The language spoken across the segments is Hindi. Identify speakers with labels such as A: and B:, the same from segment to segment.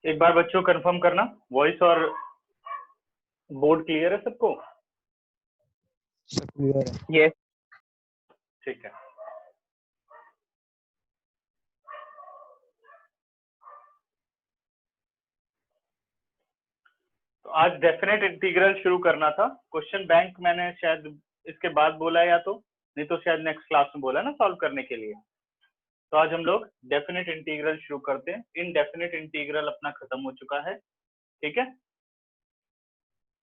A: एक बार बच्चों कंफर्म करना, वॉइस और बोर्ड क्लियर है सबको?
B: यस।
A: ठीक है। तो आज डेफिनेट इंटीग्रल शुरू करना था। क्वेश्चन बैंक मैंने शायद इसके बाद बोला, या तो नहीं तो शायद नेक्स्ट क्लास में बोला ना सॉल्व करने के लिए। तो आज हम लोग डेफिनेट इंटीग्रल शुरू करते हैं। इनडेफिनेट इंटीग्रल अपना खत्म हो चुका है, ठीक है।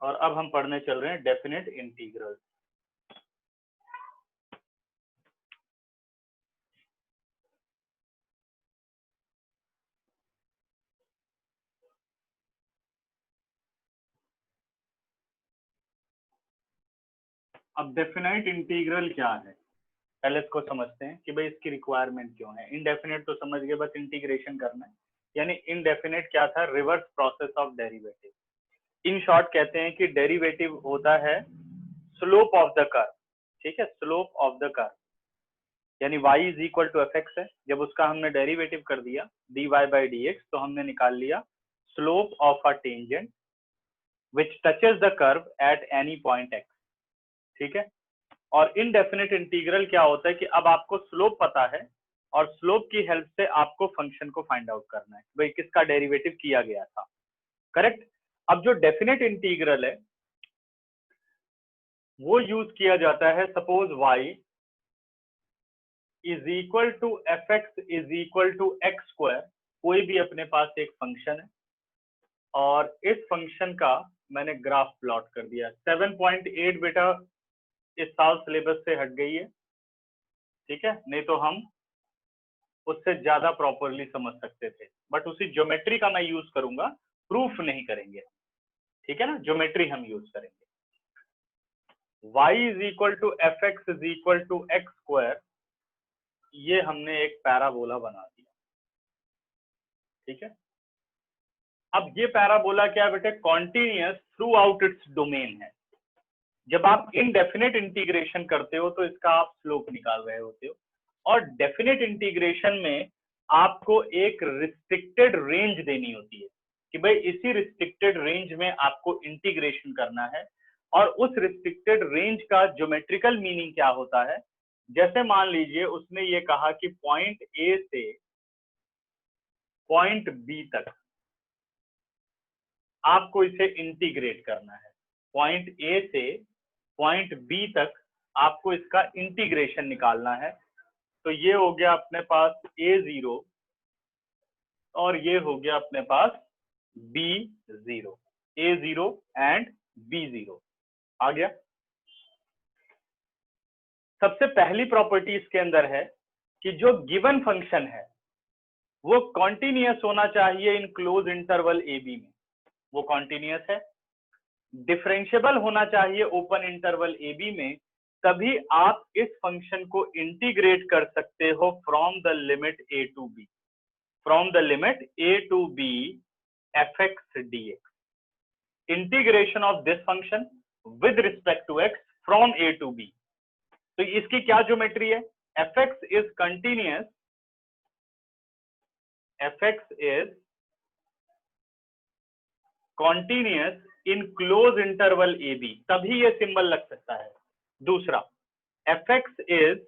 A: और अब हम पढ़ने चल रहे हैं डेफिनेट इंटीग्रल। अब डेफिनेट इंटीग्रल क्या है, पहले इसको समझते हैं कि भाई इसकी रिक्वायरमेंट क्यों है। इनडेफिनेट तो समझ गए, बस इंटीग्रेशन करना है। यानी इनडेफिनेट क्या था? Reverse process of derivative. In short कहते हैं कि डेरिवेटिव होता है स्लोप ऑफ द कर्व, ठीक है, स्लोप ऑफ द कर्व। यानी y is equal to f x है, जब उसका हमने डेरिवेटिव कर दिया dy बाई डी एक्स, तो हमने निकाल लिया slope of a tangent which touches the curve at any point x, ठीक है। और इनडेफिनेट इंटीग्रल क्या होता है कि अब आपको स्लोप पता है और स्लोप की हेल्प से आपको फंक्शन को फाइंड आउट करना है, भाई किसका डेरिवेटिव किया गया था, करेक्ट। अब जो डेफिनेट इंटीग्रल है वो यूज किया जाता है, suppose y is equal to f x is equal to x square. कोई भी अपने पास एक फंक्शन है और इस फंक्शन का मैंने ग्राफ प्लॉट कर दिया। 7.8 बेटा इस साल सिलेबस से हट गई है, ठीक है, नहीं तो हम उससे ज्यादा प्रॉपरली समझ सकते थे, बट उसी ज्योमेट्री का मैं यूज करूंगा, प्रूफ नहीं करेंगे, ठीक है ना, ज्योमेट्री हम यूज करेंगे। y is equal to f x is equal to x square, ये हमने एक पैराबोला बना दिया, ठीक है। अब ये पैराबोला क्या है बेटे? Continuous through out its domain है। जब आप इनडेफिनेट इंटीग्रेशन करते हो तो इसका आप स्लोप निकाल रहे होते हो, और डेफिनेट इंटीग्रेशन में आपको एक रिस्ट्रिक्टेड रेंज देनी होती है कि भाई इसी रिस्ट्रिक्टेड रेंज में आपको इंटीग्रेशन करना है। और उस रिस्ट्रिक्टेड रेंज का ज्योमेट्रिकल मीनिंग क्या होता है? जैसे मान लीजिए उसने ये कहा कि पॉइंट ए से पॉइंट बी तक आपको इसे इंटीग्रेट करना है, पॉइंट ए से पॉइंट बी तक आपको इसका इंटीग्रेशन निकालना है। तो ये हो गया अपने पास a0 और ये हो गया अपने पास b0, a0 एंड b0 आ गया। सबसे पहली प्रॉपर्टी इसके अंदर है कि जो गिवन फंक्शन है वो कॉन्टिन्यूअस होना चाहिए इन क्लोज इंटरवल ए बी में, वो कॉन्टिन्यूअस है। डिफरेंशिएबल होना चाहिए ओपन इंटरवल ए बी में, तभी आप इस फंक्शन को इंटीग्रेट कर सकते हो from the limit a to b, from the limit a to b f x D x. Integration of this function with respect to x from a to b. तो इसकी क्या ज्योमेट्री है? F x is continuous, f x is continuous in close interval a b, तभी ये सिंबल लग सकता है। दूसरा, f x is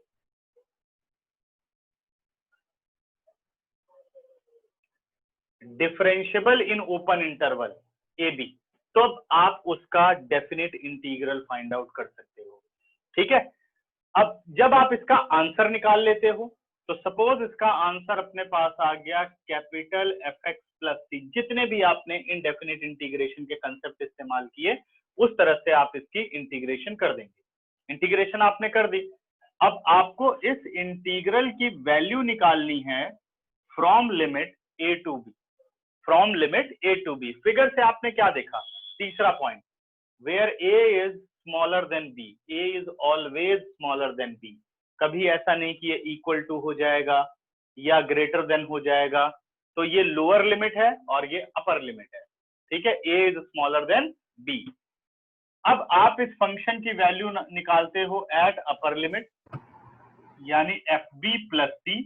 A: differentiable in open interval a b, तो अब आप उसका डेफिनेट इंटीग्रल फाइंड आउट कर सकते हो, ठीक है। अब जब आप इसका आंसर निकाल लेते हो तो सपोज इसका आंसर अपने पास आ गया कैपिटल एफ एक्स प्लस सी। जितने भी आपने इनडेफिनेट इंटीग्रेशन के कंसेप्ट इस्तेमाल किए उस तरह से आप इसकी इंटीग्रेशन कर देंगे। इंटीग्रेशन आपने कर दी, अब आपको इस इंटीग्रल की वैल्यू निकालनी है from limit a to b, from limit a to b. Figure से आपने क्या देखा? तीसरा point, where a is smaller than b, a is always smaller than b. कभी ऐसा नहीं कि ये इक्वल टू हो जाएगा या ग्रेटर देन हो जाएगा, तो ये लोअर लिमिट है और ये अपर लिमिट है, ठीक है। A is smaller than B. अब आप इस फंक्शन की वैल्यू निकालते हो एट अपर लिमिट, यानी F B plus C,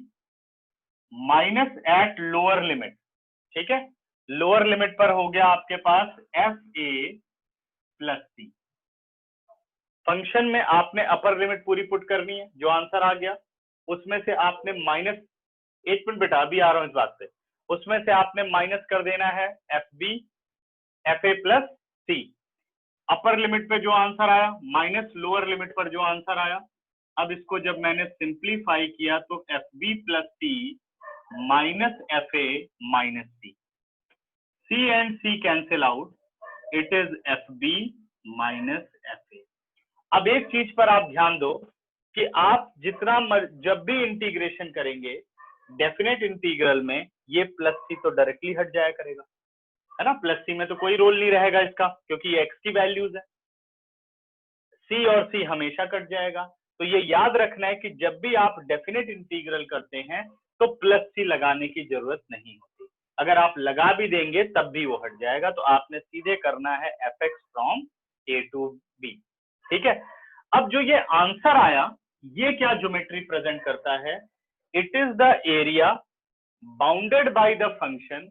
A: minus at lower limit, ठीक है। लोअर लिमिट पर हो गया आपके पास एफ ए प्लस सी। फंक्शन में आपने अपर लिमिट पूरी पुट करनी है, जो आंसर आ गया उसमें से आपने माइनस, एक मिनट बेटा अभी आ रहा हूं इस बात पे, उसमें से आपने माइनस कर देना है एफ बी एफ ए प्लस सी। अपर लिमिट पे जो आंसर आया माइनस लोअर लिमिट पर जो आंसर आया। अब इसको जब मैंने सिंप्लीफाई किया तो f B plus C minus f a minus c, c and c cancel out, it is f b minus f a. अब एक चीज पर आप ध्यान दो कि आप जितना जब भी इंटीग्रेशन करेंगे डेफिनेट इंटीग्रल में, ये प्लस सी तो डायरेक्टली हट जाया करेगा, है ना, प्लस सी में तो कोई रोल नहीं रहेगा इसका, क्योंकि ये एक्स की वैल्यूज है। सी और सी हमेशा कट जाएगा। तो ये याद रखना है कि जब भी आप डेफिनेट इंटीग्रल करते हैं तो प्लस सी लगाने की जरूरत नहीं होती, अगर आप लगा भी देंगे तब भी वो हट जाएगा। तो आपने सीधे करना है f x from a to b, ठीक है। अब जो ये आंसर आया ये क्या ज्योमेट्री प्रेजेंट करता है? It is the area bounded by the function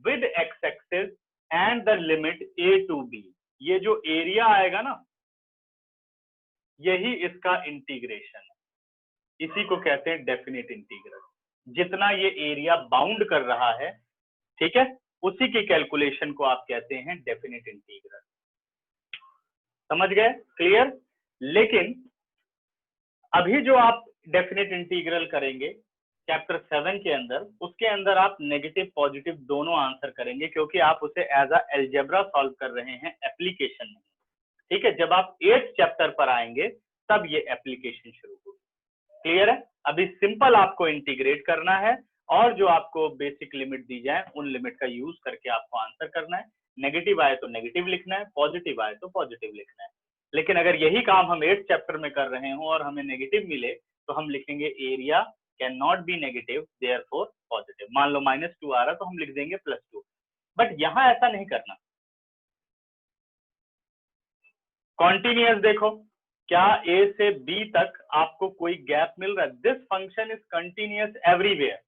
A: with x axis and the limit a to b. ये जो एरिया आएगा ना, यही इसका इंटीग्रेशन है, इसी को कहते हैं डेफिनेट इंटीग्रल। जितना ये एरिया बाउंड कर रहा है, ठीक है, उसी की कैलकुलेशन को आप कहते हैं डेफिनेट इंटीग्रल। समझ गए? क्लियर? लेकिन अभी जो आप डेफिनेट इंटीग्रल करेंगे चैप्टर 7 के अंदर, उसके अंदर आप नेगेटिव पॉजिटिव दोनों आंसर करेंगे, क्योंकि आप उसे एज अ एल्जेब्रा सॉल्व कर रहे हैं, एप्लीकेशन नहीं, ठीक है। जब आप 8th चैप्टर पर आएंगे तब ये एप्लीकेशन शुरू होगी। क्लियर है? अभी सिंपल आपको इंटीग्रेट करना है और जो आपको बेसिक लिमिट दी जाए उन लिमिट का यूज करके आपको आंसर करना है। नेगेटिव आए तो नेगेटिव लिखना है, पॉजिटिव आए तो पॉजिटिव लिखना है। लेकिन अगर यही काम हम 8th चैप्टर में कर रहे हो और हमें नेगेटिव मिले तो हम लिखेंगे area can not be negative therefore positive. मान लो -2 आ रहा तो हम लिख देंगे +2, बट यहां ऐसा नहीं करना। कॉन्टिन्यूअस देखो, क्या ए से बी तक आपको कोई गैप मिल रहा है? This function is continuous everywhere,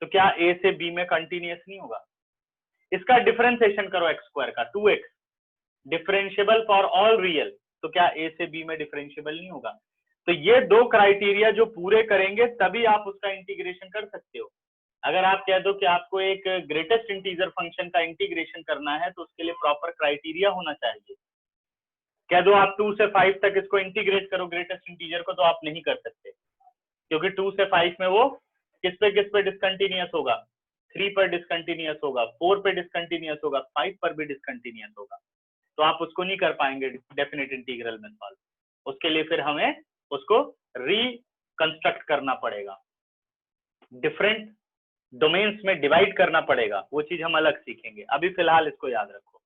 A: तो क्या ए से बी में कंटिन्यूअस नहीं होगा? इसका डिफरेंशिएशन करो एक्स स्क्वायर का, 2x differentiable for all real, तो क्या ए से बी में डिफरेंशिएबल नहीं होगा? तो ये दो क्राइटेरिया जो पूरे करेंगे तभी आप उसका इंटीग्रेशन कर सकते हो। अगर आप कह दो कि आपको एक ग्रेटेस्ट इंटीजर फंक्शन का इंटीग्रेशन करना है तो उसके लिए प्रॉपर क्राइटेरिया होना चाहिए। कह दो आप 2 से 5 तक इसको इंटीग्रेट करो ग्रेटेस्ट इंटीजर को, तो आप नहीं कर सकते, क्योंकि 2 से 5 में वो किस पे डिसकंटिन्यूअस होगा? 3 पर डिसकंटिन्यूअस होगा, 4 पे डिसकंटिन्यूअस होगा, 5 पर भी डिसकंटिन्यूअस होगा। तो आप उसको नहीं कर पाएंगे डेफिनेट इंटीग्रल में सॉल्व। उसके लिए फिर हमें उसको रिकंस्ट्रक्ट करना पड़ेगा, डिफरेंट डोमेन्स में डिवाइड करना पड़ेगा, वो चीज हम अलग सीखेंगे। अभी फिलहाल इसको याद रखो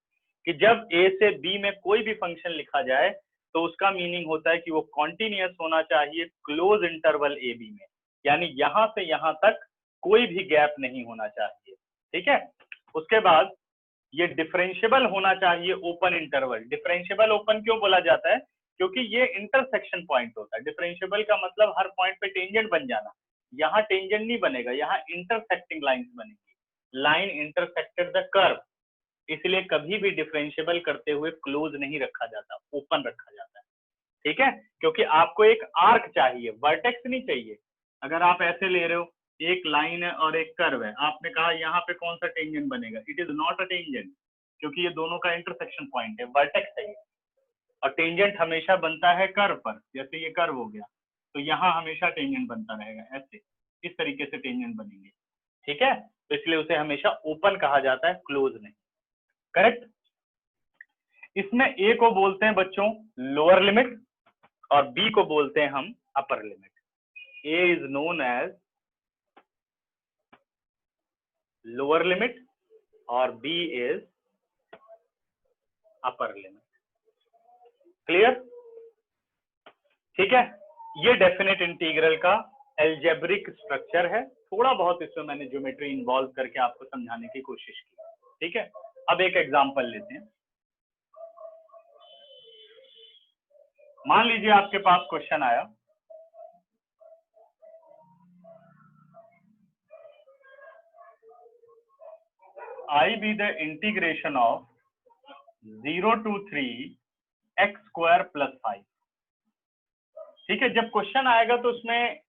A: कि जब ए से बी में कोई भी फंक्शन लिखा जाए तो उसका मीनिंग होता है कि वो कॉन्टिन्यूअस होना चाहिए क्लोज इंटरवल ए बी में, यानी यहां से यहां तक कोई भी गैप नहीं होना चाहिए, ठीक है। उसके बाद ये डिफरेंशिएबल होना चाहिए ओपन इंटरवल। डिफरेंशिएबल ओपन क्यों बोला जाता है? क्योंकि ये इंटरसेक्शन पॉइंट होता है। डिफरेंशिएबल का मतलब हर पॉइंट पे टेंजेंट बन जाना, यहाँ टेंजेंट नहीं बनेगा, यहाँ इंटरसेक्टिंग लाइंस बनेगी। लाइन इंटरसेक्टेड द कर्व, इसलिए कभी भी डिफरेंशिएबल करते हुए क्लोज नहीं रखा जाता, ओपन रखा जाता है, ठीक है। क्योंकि आपको एक आर्क चाहिए, वर्टेक्स नहीं चाहिए। अगर आप ऐसे ले रहे हो, एक लाइन है और एक कर्व है, आपने कहा यहाँ पे कौन सा टेंजेंट बनेगा? It is not a tangent, क्योंकि ये दोनों का इंटरसेक्शन पॉइंट है, वर्टेक्स चाहिए। और टेंजेंट हमेशा बनता है कर्व पर, जैसे ये कर्व हो गया तो यहाँ हमेशा टेंजेंट बनता रहेगा, ऐसे इस तरीके से टेंजेंट बनेंगे, ठीक है। तो इसलिए उसे हमेशा ओपन कहा जाता है, क्लोज नहीं। करेक्ट? इसमें ए को बोलते हैं बच्चों लोअर लिमिट और बी को बोलते हैं हम upper limit. A is known as lower limit और B is upper limit. Clear? ठीक है, ये डेफिनेट इंटीग्रल का एल्जेब्रिक स्ट्रक्चर है। थोड़ा बहुत इसमें मैंने ज्योमेट्री इन्वॉल्व करके आपको समझाने की कोशिश की, ठीक है। अब एक एग्जांपल लेते हैं। मान लीजिए आपके पास क्वेश्चन आया, I be the integration of 0 to 3 x square plus 5। ठीक है, जब क्वेश्चन आएगा तो उसमें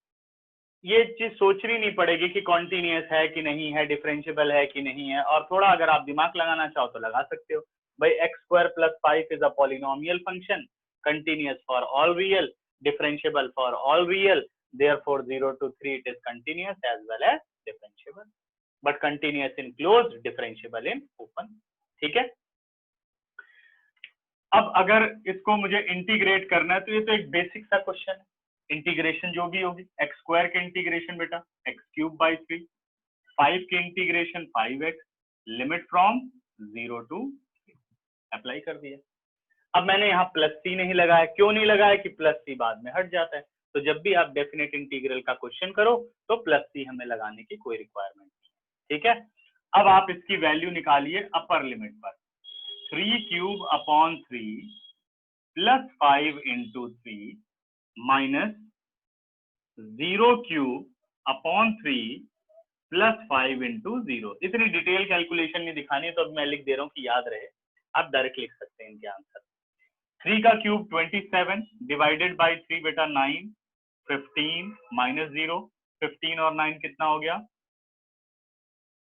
A: ये चीज सोचनी नहीं पड़ेगी कि कॉन्टिन्यूअस है कि नहीं है, डिफरेंशिएबल है कि नहीं है, और थोड़ा अगर आप दिमाग लगाना चाहो तो लगा सकते हो। भाई x square plus 5 is a polynomial function, continuous for all real, differentiable for all real, therefore 0 to 3 it is continuous as well as differentiable, but continuous in closed, differentiable in open। ठीक है, अब अगर इसको मुझे इंटीग्रेट करना है तो ये तो एक बेसिक सा क्वेश्चन है। इंटीग्रेशन जो भी होगी, एक्स स्क्वायर के इंटीग्रेशन बेटा एक्स क्यूब बाई 3, 5 के integration 5x, limit from 0 to apply कर दिया। अब मैंने यहाँ प्लस सी नहीं लगाया, क्यों नहीं लगाया कि प्लस सी बाद में हट जाता है, तो जब भी आप डेफिनेट इंटीग्रल का क्वेश्चन करो तो प्लस सी हमें लगाने की कोई रिक्वायरमेंट नहीं। ठीक है, अब आप इसकी वैल्यू निकालिए अपर लिमिट पर, 3 cube upon 3 plus 5 into 3 minus 0 cube upon 3 plus 5 into 0। इतनी डिटेल कैलकुलेशन नहीं दिखानी है तो अब मैं लिख दे रहा हूँ कि याद रहे, आप डायरेक्ट लिख सकते हैं इनके आंसर। 3 का क्यूब 27 डिवाइडेड बाई 3 बेटा 9, 15 माइनस 0, 15 और 9 कितना हो गया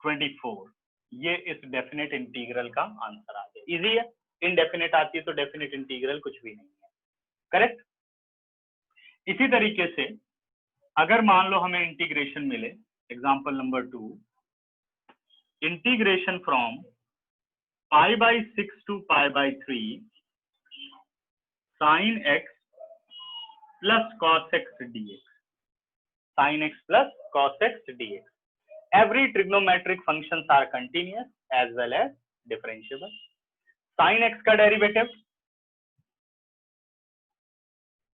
A: 24। ये इस डेफिनेट इंटीग्रल का आंसर आ गया। इजी है, इनडेफिनेट आती है तो डेफिनेट इंटीग्रल कुछ भी नहीं है। करेक्ट। इसी तरीके से अगर मान लो हमें इंटीग्रेशन मिले, example number 2, integration from pi by 6 to pi by 3 sine x plus cos x dx, sine x plus cos x dx. Every trigonometric functions are continuous as well as differentiable. Sin x का डेरिवेटिव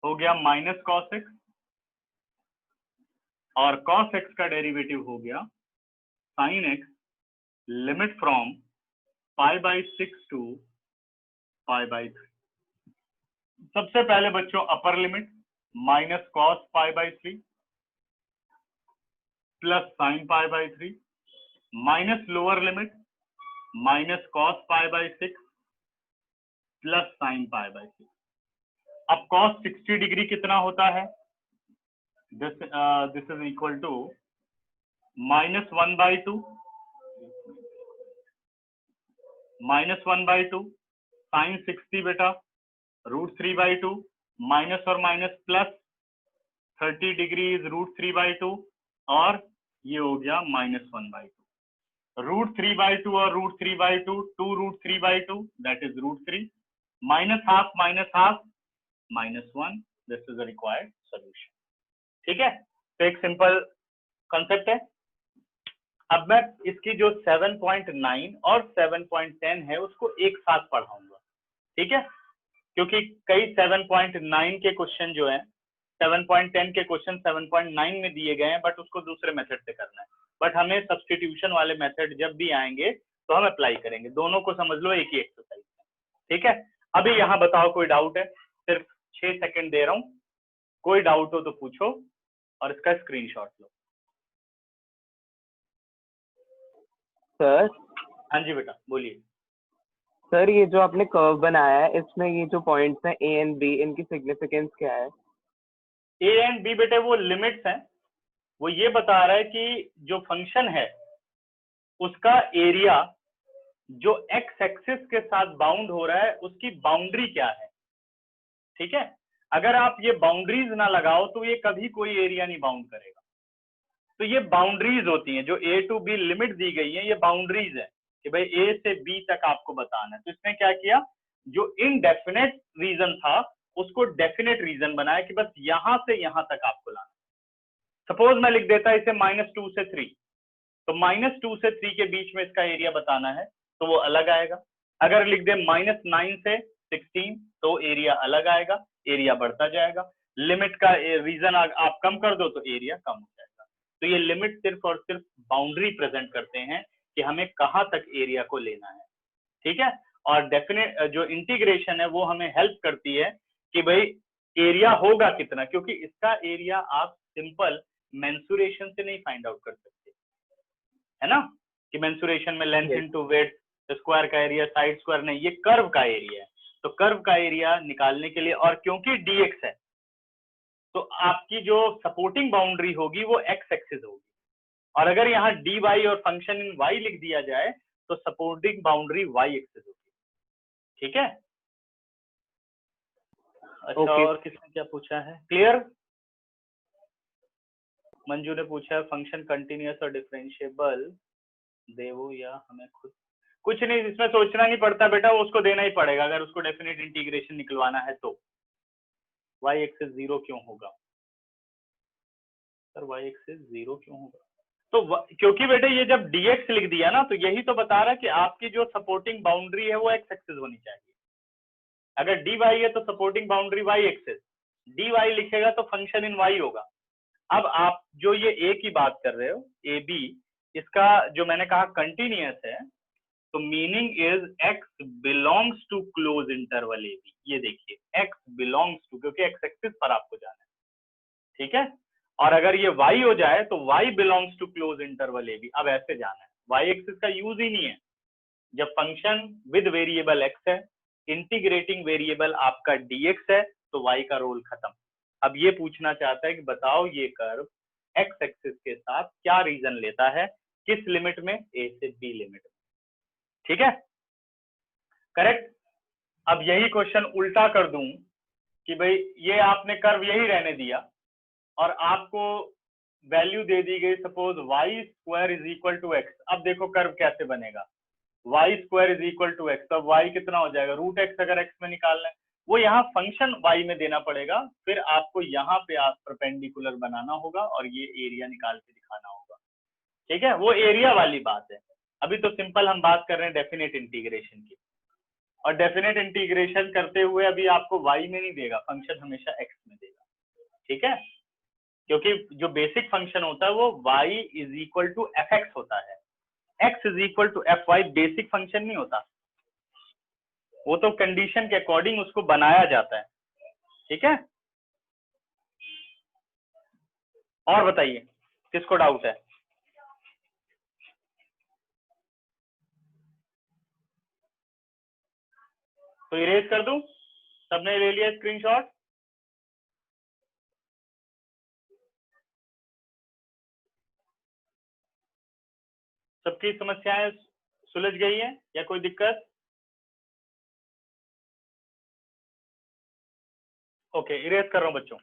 A: हो गया माइनस कॉस एक्स और कॉस एक्स का डेरिवेटिव हो गया sine x, limit from pi by 6 to pi by 3। सबसे पहले बच्चों upper limit minus cos pi by 3 plus sine pi by 3 minus lower limit minus cos pi by 6 plus sine pi by 6। अब कॉस 60 डिग्री कितना होता है, this is equal to minus 1/2 sign 60 बेटा √3/2 माइनस और माइनस प्लस 30 डिग्री इज √3/2 और ये हो गया माइनस 1/2। √3/2 और √3/2 2√3/2 that is √3 minus half minus 1। This is the required solution. ठीक है, तो एक सिंपल कॉन्सेप्ट है। अब मैं इसकी जो 7.9 और 7.10 है उसको एक साथ पढ़ाऊंगा। ठीक है, क्योंकि कई 7.9 के क्वेश्चन जो है 7.10 के क्वेश्चन 7.9 में दिए गए हैं, बट उसको दूसरे मेथड से करना है। बट हमें सब्स्टिट्यूशन वाले मेथड जब भी आएंगे तो हम अप्लाई करेंगे। दोनों को समझ लो एक ही एक्सरसाइज है। ठीक है, अभी यहाँ बताओ कोई डाउट है, सिर्फ 6 सेकंड दे रहा हूँ, कोई डाउट हो तो पूछो और इसका स्क्रीनशॉट लो।
B: सर।
A: हाँ जी बेटा बोलिए।
B: सर ये जो आपने कर्व बनाया है इसमें ये जो पॉइंट्स हैं ए एंड बी, इनकी सिग्निफिकेंस क्या है?
A: ए एंड बी बेटे वो लिमिट्स हैं, वो ये बता रहा है कि जो फंक्शन है उसका एरिया जो एक्स एक्सिस के साथ बाउंड हो रहा है उसकी बाउंड्री क्या है। ठीक है, अगर आप ये बाउंड्रीज ना लगाओ तो ये कभी कोई एरिया नहीं बाउंड करेगा। तो ये बाउंड्रीज होती हैं, जो ए टू बी लिमिट दी गई है ये बाउंड्रीज है कि भाई ए से बी तक आपको बताना है। तो इसने क्या किया, जो इनडेफिनेट रीजन था उसको डेफिनेट रीजन बनाया कि बस यहां से यहां तक आपको लाना। सपोज मैं लिख देता इसे -2 से 3, तो -2 से 3 के बीच में इसका एरिया बताना है तो वो अलग आएगा। अगर लिख दे -9 से 16 तो एरिया अलग आएगा, एरिया बढ़ता जाएगा। लिमिट का रीजन आप कम कर दो तो एरिया कम हो जाएगा। तो ये लिमिट सिर्फ और सिर्फ बाउंड्री प्रेजेंट करते हैं कि हमें कहां तक एरिया को लेना है। ठीक है, और डेफिनेट जो इंटीग्रेशन है वो हमें हेल्प करती है कि भाई एरिया होगा कितना, क्योंकि इसका एरिया आप सिंपल मेंसुरेशन से नहीं फाइंड आउट कर सकते, है ना। कि मेंसुरेशन में length
B: Yes.
A: Into width, square का एरिया, साइड स्क्वायर नहीं, ये कर्व का एरिया है। तो कर्व का एरिया निकालने के लिए, और क्योंकि dx है तो आपकी जो सपोर्टिंग बाउंड्री होगी वो x एक्सिस होगी, और अगर यहाँ dy और फंक्शन इन y लिख दिया जाए तो सपोर्टिंग बाउंड्री y एक्सिस होगी। ठीक है, अच्छा
B: Okay.
A: और किसने क्या पूछा है, क्लियर? मंजू ने पूछा है फंक्शन कंटिन्यूअस और डिफरेंशिएबल देवो या हमें खुद, कुछ नहीं, इसमें सोचना नहीं पड़ता बेटा, वो उसको देना ही पड़ेगा अगर उसको डेफिनेट इंटीग्रेशन निकलवाना है तो। y एक्सिस 0 क्यों होगा सर, y एक्सिस 0 क्यों होगा? तो क्योंकि बेटे ये जब dx लिख दिया ना तो यही तो बता रहा है कि आपकी जो सपोर्टिंग बाउंड्री है वो x एक्सिस होनी चाहिए। अगर dy है तो supporting boundary y axis, dy लिखेगा तो फंक्शन इन y होगा। अब आप जो ये a की बात कर रहे हो, ए बी, इसका जो मैंने कहा कंटिन्यूअस है, तो meaning is x belongs to close interval a b. ये देखिए x बिलोंग्स टू, क्योंकि x एक्सिस पर आपको जाना है, ठीक है। और अगर ये y हो जाए तो y belongs to close interval a b. अब ऐसे जाना है, y एक्सिस का यूज ही नहीं है। जब फंक्शन विद वेरिएबल x है, इंटीग्रेटिंग वेरिएबल आपका dx है, तो y का रोल खत्म। अब ये पूछना चाहता है कि बताओ ये कर्व x एक्सिस के साथ क्या रीजन लेता है, किस लिमिट में, a से b लिमिट में, ठीक है, करेक्ट। अब यही क्वेश्चन उल्टा कर दूं कि भाई ये आपने कर्व यही रहने दिया और आपको वैल्यू दे दी गई suppose y square is equal to x. अब देखो कर्व कैसे बनेगा, y square is equal to x, तो y कितना हो जाएगा, रूट एक्स। अगर x में निकालना है वो यहाँ फंक्शन y में देना पड़ेगा, फिर आपको यहाँ पे आप परपेंडिकुलर बनाना होगा और ये एरिया निकाल के दिखाना होगा, ठीक है, वो एरिया वाली बात है। अभी तो सिंपल हम बात कर रहे हैं डेफिनेट इंटीग्रेशन की, और डेफिनेट इंटीग्रेशन करते हुए अभी आपको y में नहीं देगा, फंक्शन हमेशा x में देगा, ठीक है, क्योंकि जो बेसिक फंक्शन होता है वो y is equal to f x होता है, x is equal to f y basic function नहीं होता, वो तो कंडीशन के अकॉर्डिंग उसको बनाया जाता है, ठीक है। और बताइए किसको डाउट है? तो इरेज कर दूं, सबने ले लिया स्क्रीनशॉट? सबकी समस्याएं सुलझ गई हैं या कोई दिक्कत? ओके, इरेज कर रहा हूं बच्चों।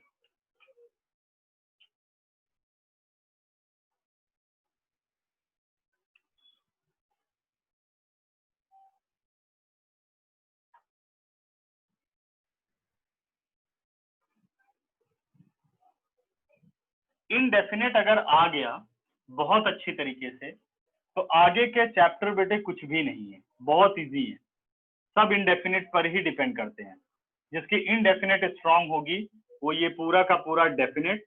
A: इनडेफिनेट अगर आ गया बहुत अच्छी तरीके से तो आगे के चैप्टर बेटे कुछ भी नहीं है, बहुत इजी है, सब इनडेफिनेट पर ही डिपेंड करते हैं। जिसकी इनडेफिनेट स्ट्रांग होगी वो ये पूरा का पूरा डेफिनेट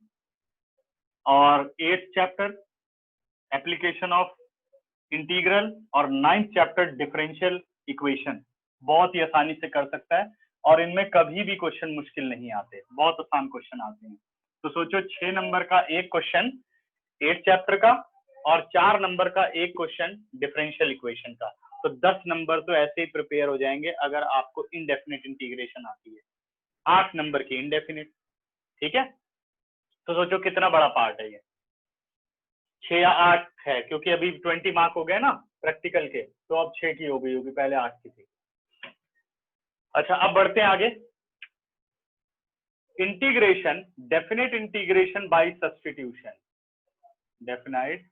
A: और 8th chapter application of integral और 9th चैप्टर डिफरेंशियल इक्वेशन बहुत ही आसानी से कर सकता है, और इनमें कभी भी क्वेश्चन मुश्किल नहीं आते, बहुत आसान क्वेश्चन आते हैं। तो सोचो 6 नंबर का एक क्वेश्चन 8th चैप्टर का और 4 नंबर का एक क्वेश्चन डिफरेंशियल इक्वेशन का, तो 10 नंबर तो ऐसे ही प्रिपेयर हो जाएंगे अगर आपको इनडेफिनेट इंटीग्रेशन आती है। 8 नंबर की इनडेफिनेट, ठीक है। तो सोचो कितना बड़ा पार्ट है ये, 6 या 8 है, क्योंकि अभी 20 मार्क हो गए ना प्रैक्टिकल के, तो अब 6 की हो गई होगी, पहले 8 की थी। अच्छा अब बढ़ते हैं आगे। Integration, definite integration by substitution, definite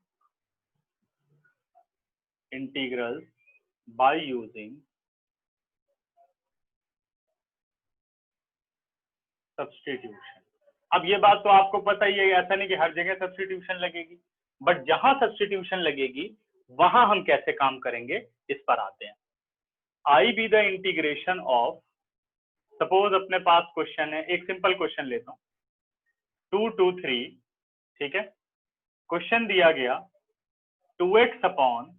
A: integral by using substitution. अब ये बात तो आपको पता ही है, ऐसा नहीं कि हर जगह सब्स्टिट्यूशन लगेगी, बट जहां सब्स्टिट्यूशन लगेगी वहां हम कैसे काम करेंगे इस पर आते हैं। I be the integration of, suppose अपने पास क्वेश्चन है, एक सिंपल क्वेश्चन लेता हूं, 2 to 3, ठीक है, क्वेश्चन दिया गया 2x upon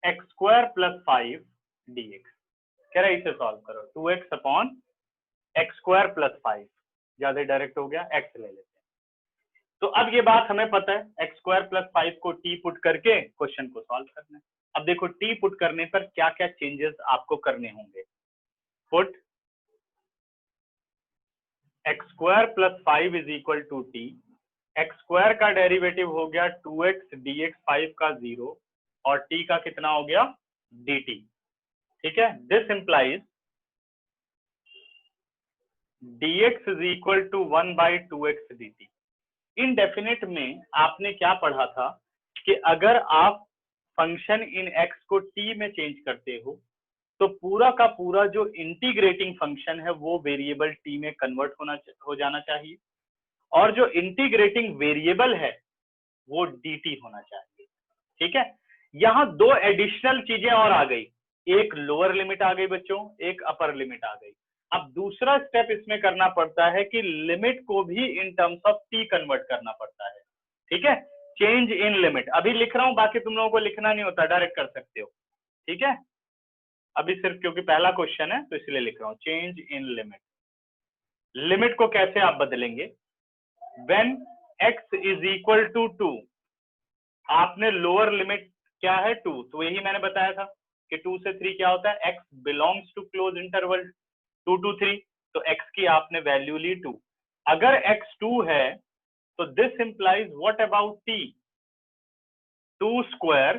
A: x square plus 5 dx, कह रहा है इसे सॉल्व करो। 2x upon x square plus 5, ज्यादा डायरेक्ट हो गया, x ले लेते हैं। तो अब ये बात हमें पता है, एक्स स्क्वायर प्लस 5 को टी पुट करके क्वेश्चन को सॉल्व करना है। अब देखो टी पुट करने पर क्या क्या चेंजेस आपको करने होंगे। Put x square plus 5 is equal to t, x square का डेरिवेटिव हो गया 2x dx 5 का 0 और t का कितना हो गया dt। ठीक है, this implies dx is equal to 1/2x dt। Indefinite में आपने क्या पढ़ा था कि अगर आप फंक्शन इन x को t में चेंज करते हो तो पूरा का पूरा जो इंटीग्रेटिंग फंक्शन है वो वेरिएबल t में कन्वर्ट हो जाना चाहिए, और जो इंटीग्रेटिंग वेरिएबल है वो dt होना चाहिए। ठीक है, यहाँ दो एडिशनल चीजें और आ गई, एक लोअर लिमिट आ गई बच्चों, एक अपर लिमिट आ गई। अब दूसरा स्टेप इसमें करना पड़ता है कि लिमिट को भी in terms of T convert करना पड़ता है। ठीक है, चेंज इन लिमिट अभी लिख रहा हूं, बाकी तुम लोगों को लिखना नहीं होता, डायरेक्ट कर सकते हो। ठीक है, अभी सिर्फ क्योंकि पहला क्वेश्चन है तो इसलिए लिख रहा हूं, चेंज इन लिमिट। लिमिट को कैसे आप बदलेंगे, when x is equal to 2, आपने लोअर लिमिट क्या है 2, तो यही मैंने बताया था कि 2 से 3 क्या होता है, x belongs to close interval 2 to 3, तो x की आपने वैल्यू ली 2। अगर x 2 है तो this implies what about t, 2 square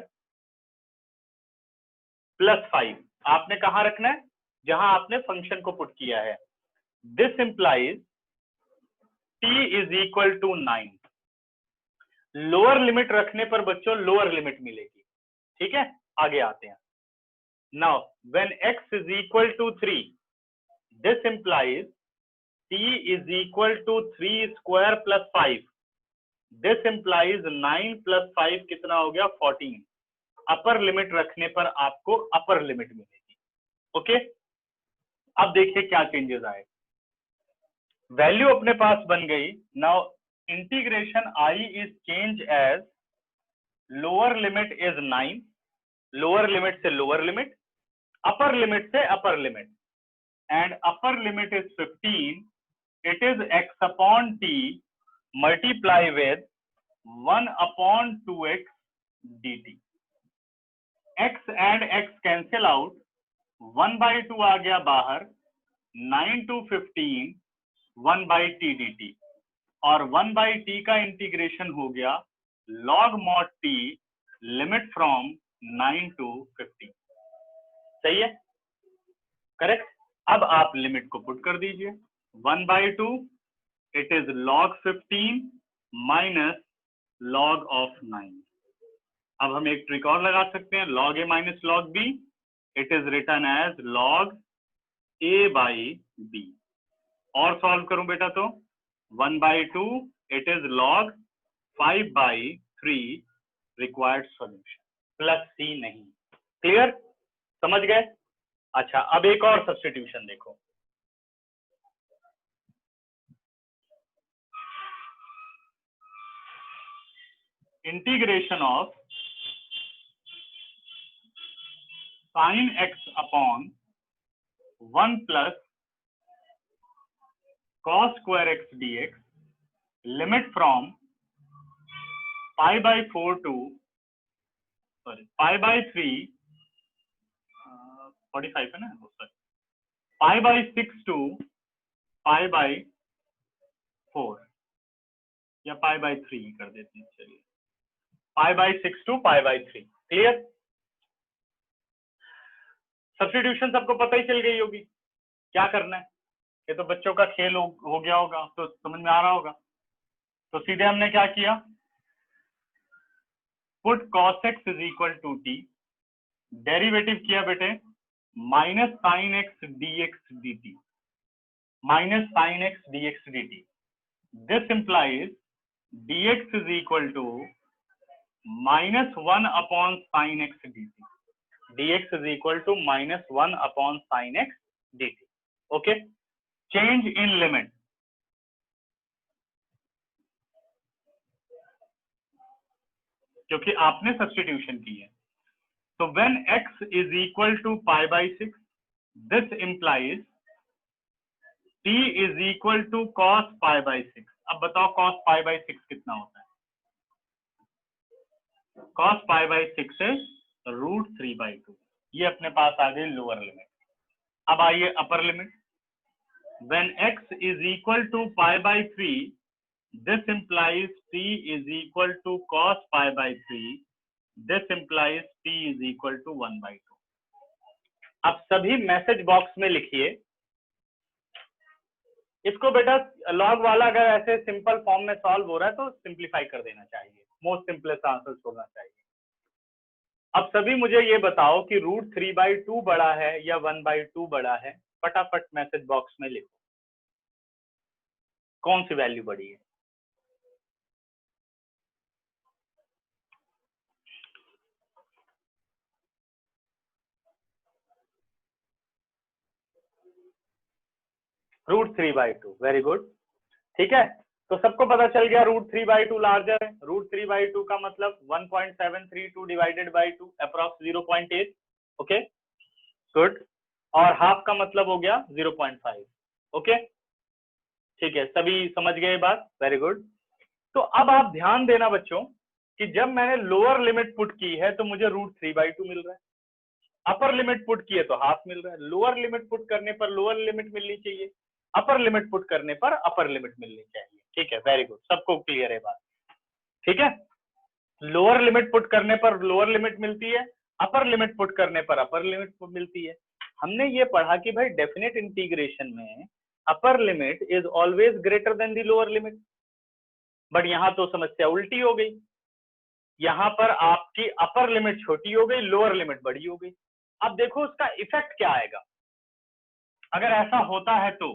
A: plus 5 आपने कहां रखना है, जहां आपने फंक्शन को पुट किया है। This implies t is equal to 9। Lower limit रखने पर बच्चों लोअर लिमिट मिलेगी। ठीक है, आगे आते हैं। Now when x is equal to 3, this implies t is equal to 3 square plus 5। This implies 9 plus 5 कितना हो गया 14। अपर लिमिट रखने पर आपको अपर लिमिट मिलेगी। ओके, अब देखिए क्या चेंजेस आए। वैल्यू अपने पास बन गई। Now integration I is change as lower limit is 9, lower limit से लोअर लिमिट, अपर लिमिट से upper limit, and upper limit is 15। It is x upon t multiply with 1/2x dt। x and x cancel out, 1/2 आ गया बाहर, 9 to 15 1/t dt, और 1/t का इंटीग्रेशन हो गया log mod t limit from 9 to 15। सही है, करेक्ट। अब आप लिमिट को पुट कर दीजिए, 1/2 it is log 15 minus log of 9। अब हम एक ट्रिक और लगा सकते हैं, log a minus log b, it is return as log a by b। और सॉल्व करूं बेटा तो 1/2 it is log 5/3 required solution, plus c नहीं। क्लियर, समझ गए। अच्छा, अब एक और सब्स्टिट्यूशन देखो। Integration of sin x upon 1 plus cos square x dx, limit from pi/4 to pi/3, 45 है ना, सॉरी, pi/6 to pi/4 या pi/3 कर देते हैं, चलिए pi/6 to pi/3। Clear, substitution सबको पता ही चल गई होगी क्या करना है, ये तो बच्चों का खेल हो गया होगा, तो समझ में आ रहा होगा। तो सीधे हमने क्या किया, put cos x is equal to t, derivative किया बेटे minus sin x dx dt, minus sin x dx dt। This implies dx is equal to -1 sin x dt, dx is equal to -1 sin x dt। okay, change in limit, क्योंकि आपने सब्स्टिट्यूशन की है। तो when x is equal to pi/6, this implies t is equal to cos pi/6। अब बताओ cos पाई बाई 6 कितना होता है? cos पाई बाई 6 है √3/2। ये अपने पास आ गई लोअर लिमिट। अब आइए upper limit. When x is equal to pi by 3, this implies t is equal to cos pi by 3. This implies t is equal to 1/2. अब सभी मैसेज बॉक्स में लिखिए इसको बेटा। लॉग वाला अगर ऐसे सिंपल फॉर्म में सॉल्व हो रहा है तो सिंप्लीफाई कर देना चाहिए, मोस्ट सिंपलेस्ट आंसर छोड़ना चाहिए। अब सभी मुझे ये बताओ कि √3/2 बड़ा है या 1/2 बड़ा है? फटाफट मैसेज बॉक्स में लिखो कौन सी वैल्यू बड़ी है। √3/2, वेरी गुड। ठीक है, तो सबको पता चल गया √3/2 लार्जर है। √3/2 का मतलब 1.732 divided by 2 approx 0.8। Okay good. और हाफ का मतलब हो गया 0.5। ओके ठीक है, सभी समझ गए बात, वेरी गुड। तो अब आप ध्यान देना बच्चों कि जब मैंने लोअर लिमिट पुट की है तो मुझे √3/2 मिल रहा है, अपर लिमिट पुट की है तो हाफ मिल रहा है। लोअर लिमिट पुट करने पर लोअर लिमिट मिलनी चाहिए, अपर लिमिट पुट करने पर अपर लिमिट मिलनी चाहिए। ठीक है, वेरी गुड, सबको क्लियर है बात? ठीक है, लोअर लिमिट पुट करने पर लोअर लिमिट मिलती है, अपर लिमिट पुट करने पर अपर लिमिट मिलती है। हमने ये पढ़ा कि भाई डेफिनेट इंटीग्रेशन में अपर limit is always greater than the lower limit, but यहां तो समस्या उल्टी हो गई। यहां पर आपकी अपर लिमिट छोटी हो गई, लोअर लिमिट बड़ी हो गई। अब देखो उसका इफेक्ट क्या आएगा अगर ऐसा होता है तो।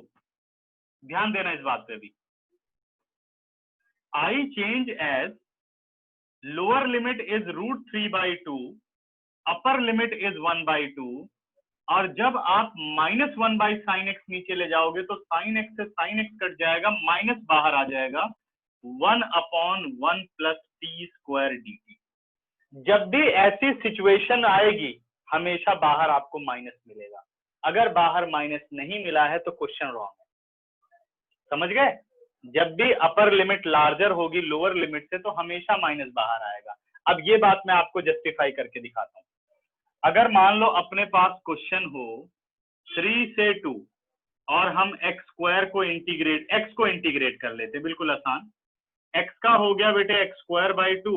A: ध्यान देना इस बात पे भी। I change as lower limit is √3/2, upper limit is 1/2, और जब आप -1/sin x नीचे ले जाओगे तो sin x से sin x कट जाएगा, माइनस बाहर आ जाएगा 1/1 + t² dt। जब भी ऐसी सिचुएशन आएगी हमेशा बाहर आपको माइनस मिलेगा। अगर बाहर माइनस नहीं मिला है तो क्वेश्चन रॉन्ग है, समझ गए? जब भी अपर लिमिट लार्जर होगी लोअर लिमिट से तो हमेशा माइनस बाहर आएगा। अब ये बात मैं आपको जस्टिफाई करके दिखाता हूं। अगर मान लो अपने पास क्वेश्चन हो 3 से 2 और हम x² को इंटीग्रेट कर लेते, बिल्कुल आसान। x का हो गया बेटे x²/2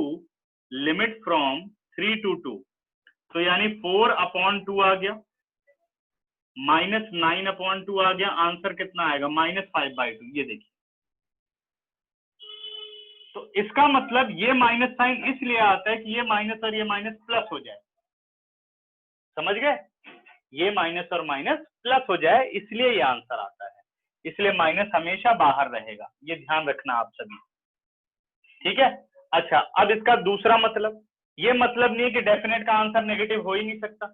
A: लिमिट फ्रॉम 3 to 2, तो यानी 4/2 आ गया, -9/2 आ गया। आंसर कितना आएगा? -5/2। ये देखिए, तो इसका मतलब ये माइनस साइन इसलिए आता है कि ये माइनस और ये माइनस प्लस हो जाए, समझ गए? ये माइनस और माइनस प्लस हो जाए इसलिए ये आंसर आता है, इसलिए माइनस हमेशा बाहर रहेगा। ये ध्यान रखना आप सभी, ठीक है? अच्छा, अब इसका दूसरा मतलब, ये मतलब नहीं है कि डेफिनेट का आंसर नेगेटिव हो ही नहीं सकता।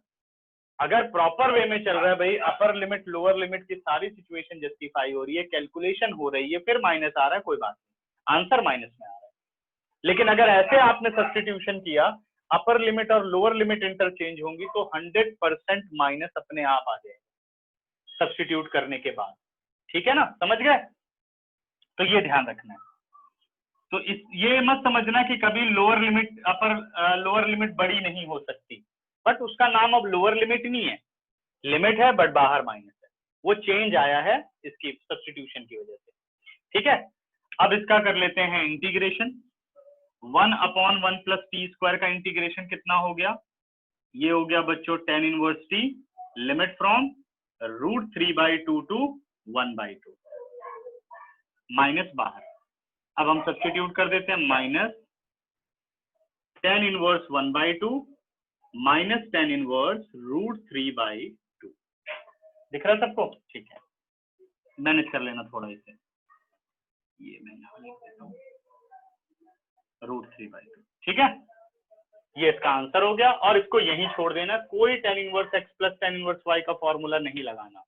A: अगर प्रॉपर वे में चल रहा है भाई, अपर लिमिट लोअर लिमिट की सारी सिचुएशन जस्टिफाई हो रही है, कैलकुलेशन हो रही है, फिर माइनस आ रहा है, कोई बात नहीं, आंसर माइनस में आ रहा है। लेकिन अगर ऐसे आपने सब्स्टिट्यूशन किया, अपर लिमिट और लोअर लिमिट इंटरचेंज होंगी तो 100% माइनस अपने आप आ जाएगा सब्स्टिट्यूट करने के बाद। ठीक है ना, समझ गए? तो ये ध्यान रखना है। तो ये मत समझना कि कभी लोअर लिमिट लोअर लिमिट बड़ी नहीं हो सकती, बट उसका नाम अब लोअर लिमिट नहीं है, लिमिट है बट बाहर माइनस है। वो चेंज आया है इसकी सब्स्टिट्यूशन की वजह से। ठीक है, अब इसका कर लेते हैं इंटीग्रेशन। 1/1 + t² का इंटीग्रेशन कितना हो गया? ये हो गया बच्चों tan inverse t, limit from √3/2 to 1/2, minus बाहर। अब हम सब्स्टिट्यूट कर देते हैं, minus tan inverse 1/2 minus tan inverse √3/2। दिख रहा है सबको? ठीक है, मैनेज कर लेना थोड़ा इसे, ये मैं यहाँ लिख देता हूँ √3/2। ठीक है, ये इसका आंसर हो गया, और इसको यहीं छोड़ देना, कोई tan inverse x + tan inverse y का फॉर्मूला नहीं लगाना।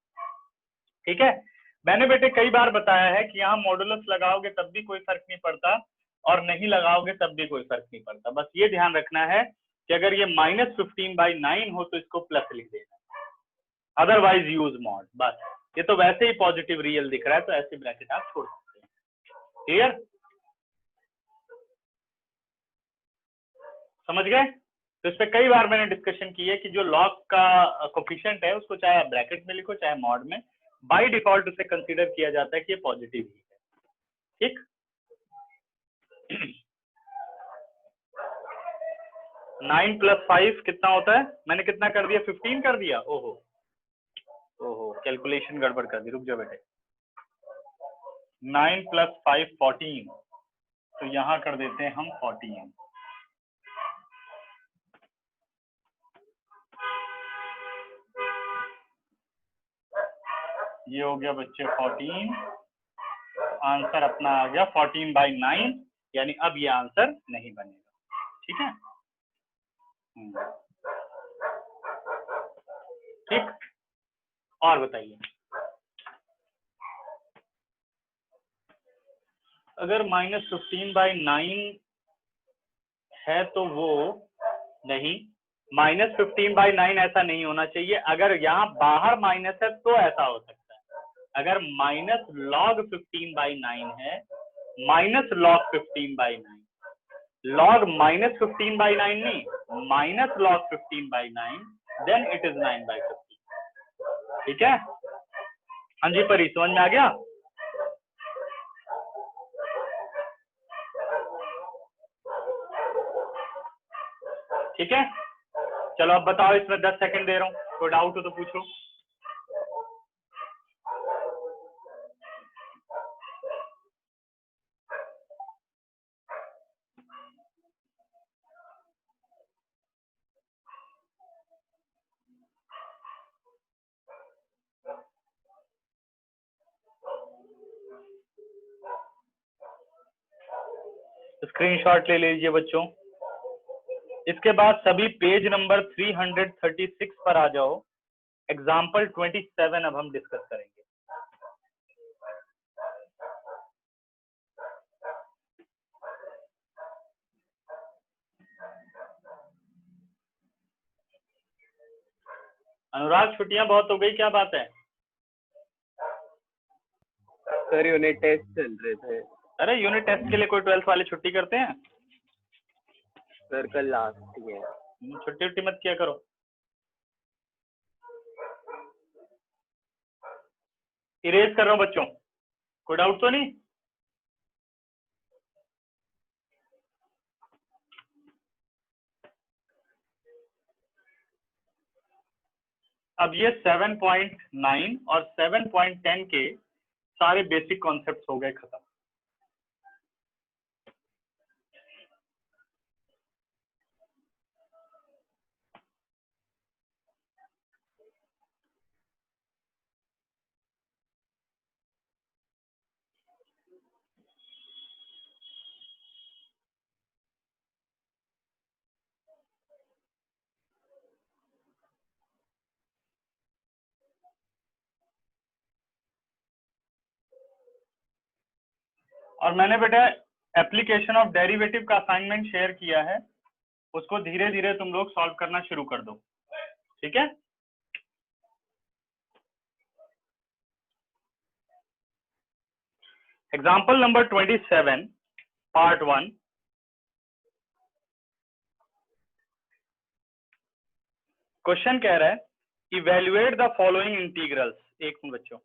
A: ठीक है, मैंने बेटे कई बार बताया है कि यहाँ मॉडुलस लगाओगे तब भी कोई फर्क नहीं पड़ता, और नहीं लगाओगे तब भी कोई फर्क नहीं पड़ता। बस ये ध्यान रखना है कि अगर ये -15/9 हो तो इसको प्लस लिख देना, अदरवाइज यूज मॉड। बस, ये तो वैसे ही पॉजिटिव रियल दिख रहा है तो ऐसे ब्रैकेट आप छोड़ सकते हैं। क्लियर, समझ गए? तो इस पे कई बार मैंने डिस्कशन की है कि जो लॉग का कोफिशिएंट है उसको चाहे आप ब्रैकेट में लिखो चाहे मॉड में, बाय डिफॉल्ट उसे कंसीडर किया जाता है कि ये पॉजिटिव ही है। ठीक, 9 + 5 कितना होता है? मैंने कितना कर दिया? 15 कर दिया। ओहो ओहो, कैलकुलेशन गड़बड़ कर दी, रुक जाओ बेटे। 9 + 5 14, तो यहां कर देते हैं हम 14। ये हो गया बच्चे 14, आंसर अपना आ गया 14/9, यानी अब ये आंसर नहीं बनेगा। ठीक है, ठीक, और बताइए। अगर -15/9 है तो वो नहीं, -15/9 ऐसा नहीं होना चाहिए। अगर यहाँ बाहर माइनस है तो ऐसा हो सकता है। अगर -log 15/9 है, -log 15/9, log -15/9 नहीं, -log 15/9, देन इट इज 9/15। ठीक है, हाँ जी परी, समझ में आ गया? ठीक है, चलो अब बताओ, इसमें 10 सेकंड दे रहा हूँ, कोई डाउट हो तो पूछो। स्क्रीनशॉट ले लीजिए बच्चों। इसके बाद सभी पेज नंबर 336 पर आ जाओ। एग्जाम्पल 27 अब हम डिस्कस करेंगे। अनुराग, छुट्टियां बहुत हो गई, क्या बात है?
B: सर यूनिट टेस्ट चल रहे थे।
A: अरे यूनिट टेस्ट के लिए कोई 12th वाले छुट्टी करते हैं?
B: सर कल लास्ट ही है।
A: छुट्टी उट्टी मत किया करो। इरेज कर रहा हूँ बच्चों, कोई डाउट तो नहीं? अब ये 7.9 और 7.10 के सारे बेसिक कॉन्सेप्ट्स हो गए खत्म। और मैंने बेटा एप्लीकेशन ऑफ डेरिवेटिव का असाइनमेंट शेयर किया है, उसको धीरे धीरे तुम लोग सॉल्व करना शुरू कर दो। ठीक है, एग्जाम्पल नंबर 27 पार्ट 1। क्वेश्चन कह रहा है इवेल्युएट द फॉलोइंग इंटीग्रल्स। एक मिनट बच्चों,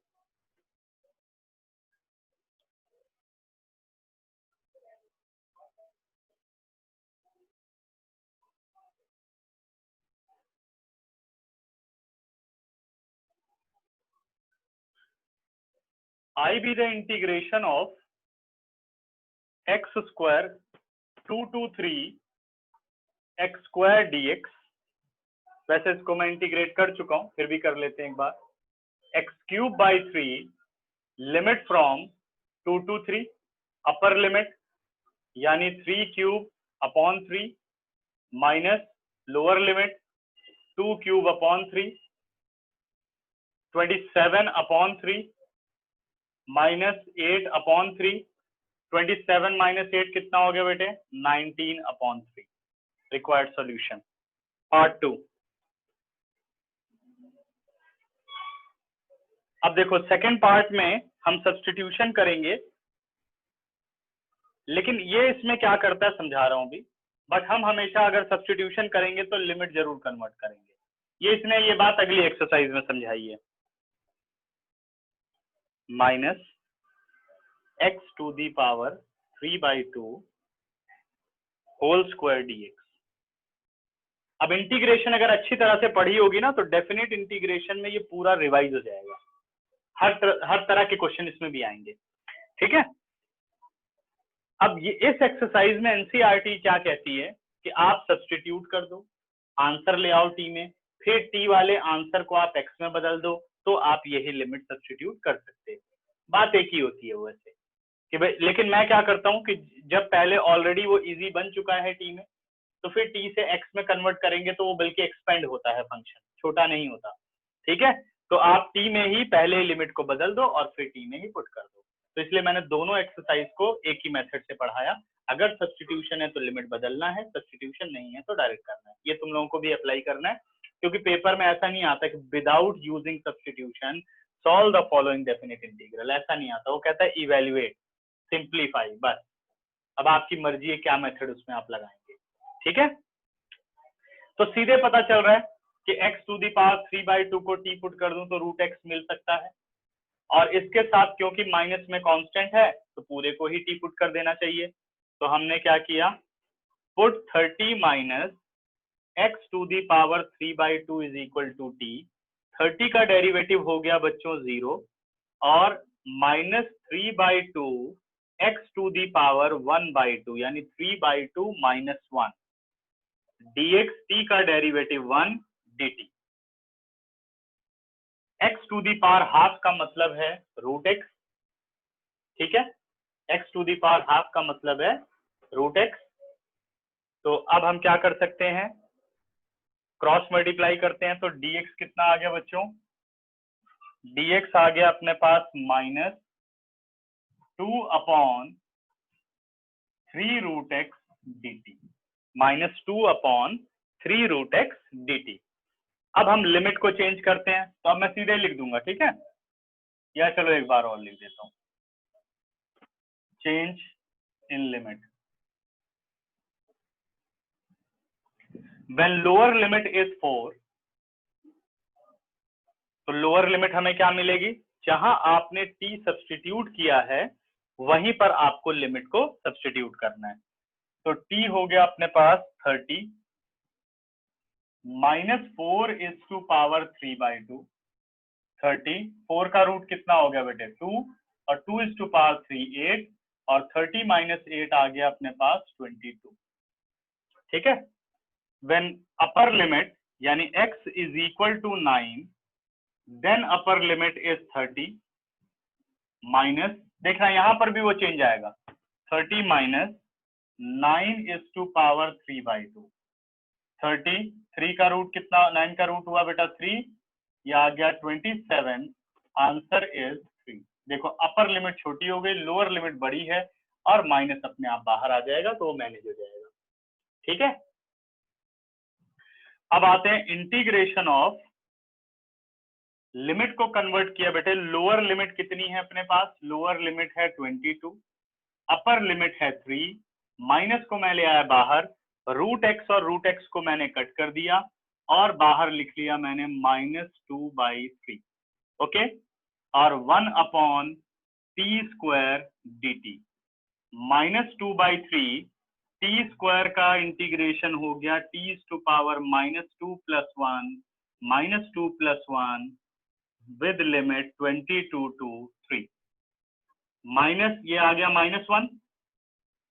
A: I be the integration of x square 2 to 3 x square dx। वैसे इसको मैं इंटीग्रेट कर चुका हूं, फिर भी कर लेते हैं एक बार। x³/3 limit from 2 to 3, upper limit यानी 3³/3 माइनस लोअर लिमिट 2³/3, 27/3 माइनस 8/3। 27 - 8 कितना हो गया बेटे? 19/3। Required solution part 2। अब देखो सेकंड पार्ट में हम सब्स्टिट्यूशन करेंगे लेकिन ये इसमें क्या करता है समझा रहा हूं अभी, बट हम हमेशा अगर सब्स्टिट्यूशन करेंगे तो लिमिट जरूर कन्वर्ट करेंगे। ये इसने ये बात अगली एक्सरसाइज में समझाई है। Minus x to the power 3/2 whole square dx। अब इंटीग्रेशन अगर अच्छी तरह से पढ़ी होगी ना तो डेफिनेट इंटीग्रेशन में ये पूरा रिवाइज हो जाएगा, हर तरह के क्वेश्चन इसमें भी आएंगे। ठीक है, अब ये इस एक्सरसाइज में एनसीईआरटी क्या कहती है कि आप सब्स्टिट्यूट कर दो, आंसर ले आओ टी में, फिर टी वाले आंसर को आप एक्स में बदल दो, तो आप यही लिमिट सब्स्टिट्यूट कर सकते हैं। बात एक ही होती है वैसे कि भाई, लेकिन मैं क्या करता हूं कि जब पहले ऑलरेडी वो इजी बन चुका है टी में, तो फिर टी से एक्स में कन्वर्ट करेंगे तो वो बल्कि एक्सपेंड होता है, फंक्शन छोटा नहीं होता। ठीक है, तो आप टी में ही पहले लिमिट को बदल दो और फिर टी में ही पुट कर दो। तो इसलिए मैंने दोनों एक्सरसाइज को एक ही मेथड से पढ़ाया। अगर सब्स्टिट्यूशन है तो लिमिट बदलना है, सब्स्टिट्यूशन नहीं है तो डायरेक्ट करना है। ये तुम लोगों को भी अप्लाई करना है, क्योंकि पेपर में ऐसा नहीं आता कि without using substitution solve the following definite integral, ऐसा नहीं आता। वो कहता है इवेल्युएट, सिंप्लीफाई, बस। अब आपकी मर्जी है क्या मेथड उसमें आप लगाएंगे। ठीक है, तो सीधे पता चल रहा है कि x टू दी पावर 3/2 को t पुट कर दूं तो रूट x मिल सकता है, और इसके साथ क्योंकि माइनस में कांस्टेंट है तो पूरे को ही t पुट कर देना चाहिए। तो हमने क्या किया, put 30 minus x to the power 3/2 is equal to t। 30 का डेरिवेटिव हो गया बच्चों 0, और minus 3/2 x to the power 1/2 यानी 3/2 माइनस 1 dx, t का derivative 1 dt। x to the power half का मतलब है रूट x। ठीक है, x to the power half का मतलब है रूट x। तो अब हम क्या कर सकते हैं, क्रॉस मल्टीप्लाई करते हैं, तो dx कितना आ गया बच्चों, dx आ गया अपने पास minus 2/3 root x dt, minus 2/3 root x dt। अब हम लिमिट को चेंज करते हैं, तो अब मैं सीधे लिख दूंगा। ठीक है, या चलो एक बार और लिख देता हूं, change in limit. When lower limit is 4, तो लोअर लिमिट हमें क्या मिलेगी, जहां आपने t सब्स्टिट्यूट किया है वहीं पर आपको लिमिट को सब्स्टिट्यूट करना है। तो t हो गया अपने पास 30 माइनस 4 इज टू पावर 3/2। 30, 4 का रूट कितना हो गया बेटे 2, और 2 इज टू पावर 3 8, और 30 माइनस 8 आ गया अपने पास 22। ठीक है, व्हेन अपर लिमिट यानी x is equal to 9, then upper limit is 30 minus, देखना यहां पर भी वो चेंज आएगा, 30 माइनस 9 इज टू पावर 3/2। 30, 3 का रूट कितना, 9 का रूट हुआ बेटा 3, ये आ गया 27, आंसर इज 3। देखो अपर लिमिट छोटी हो गई, लोअर लिमिट बड़ी है, और माइनस अपने आप बाहर आ जाएगा तो वो मैनेज हो जाएगा। ठीक है, अब आते हैं इंटीग्रेशन ऑफ, लिमिट को कन्वर्ट किया बेटे, लोअर लिमिट कितनी है अपने पास, लोअर लिमिट है 22, अपर लिमिट है 3, माइनस को मैं ले आया बाहर, रूट एक्स और रूट एक्स को मैंने कट कर दिया, और बाहर लिख लिया मैंने -2/3। ओके, और 1/t² dt, -2/3 t² का इंटीग्रेशन हो गया t to power -2 + 1 -2 + 1 with limit 22 to 3। माइनस ये आ गया -1,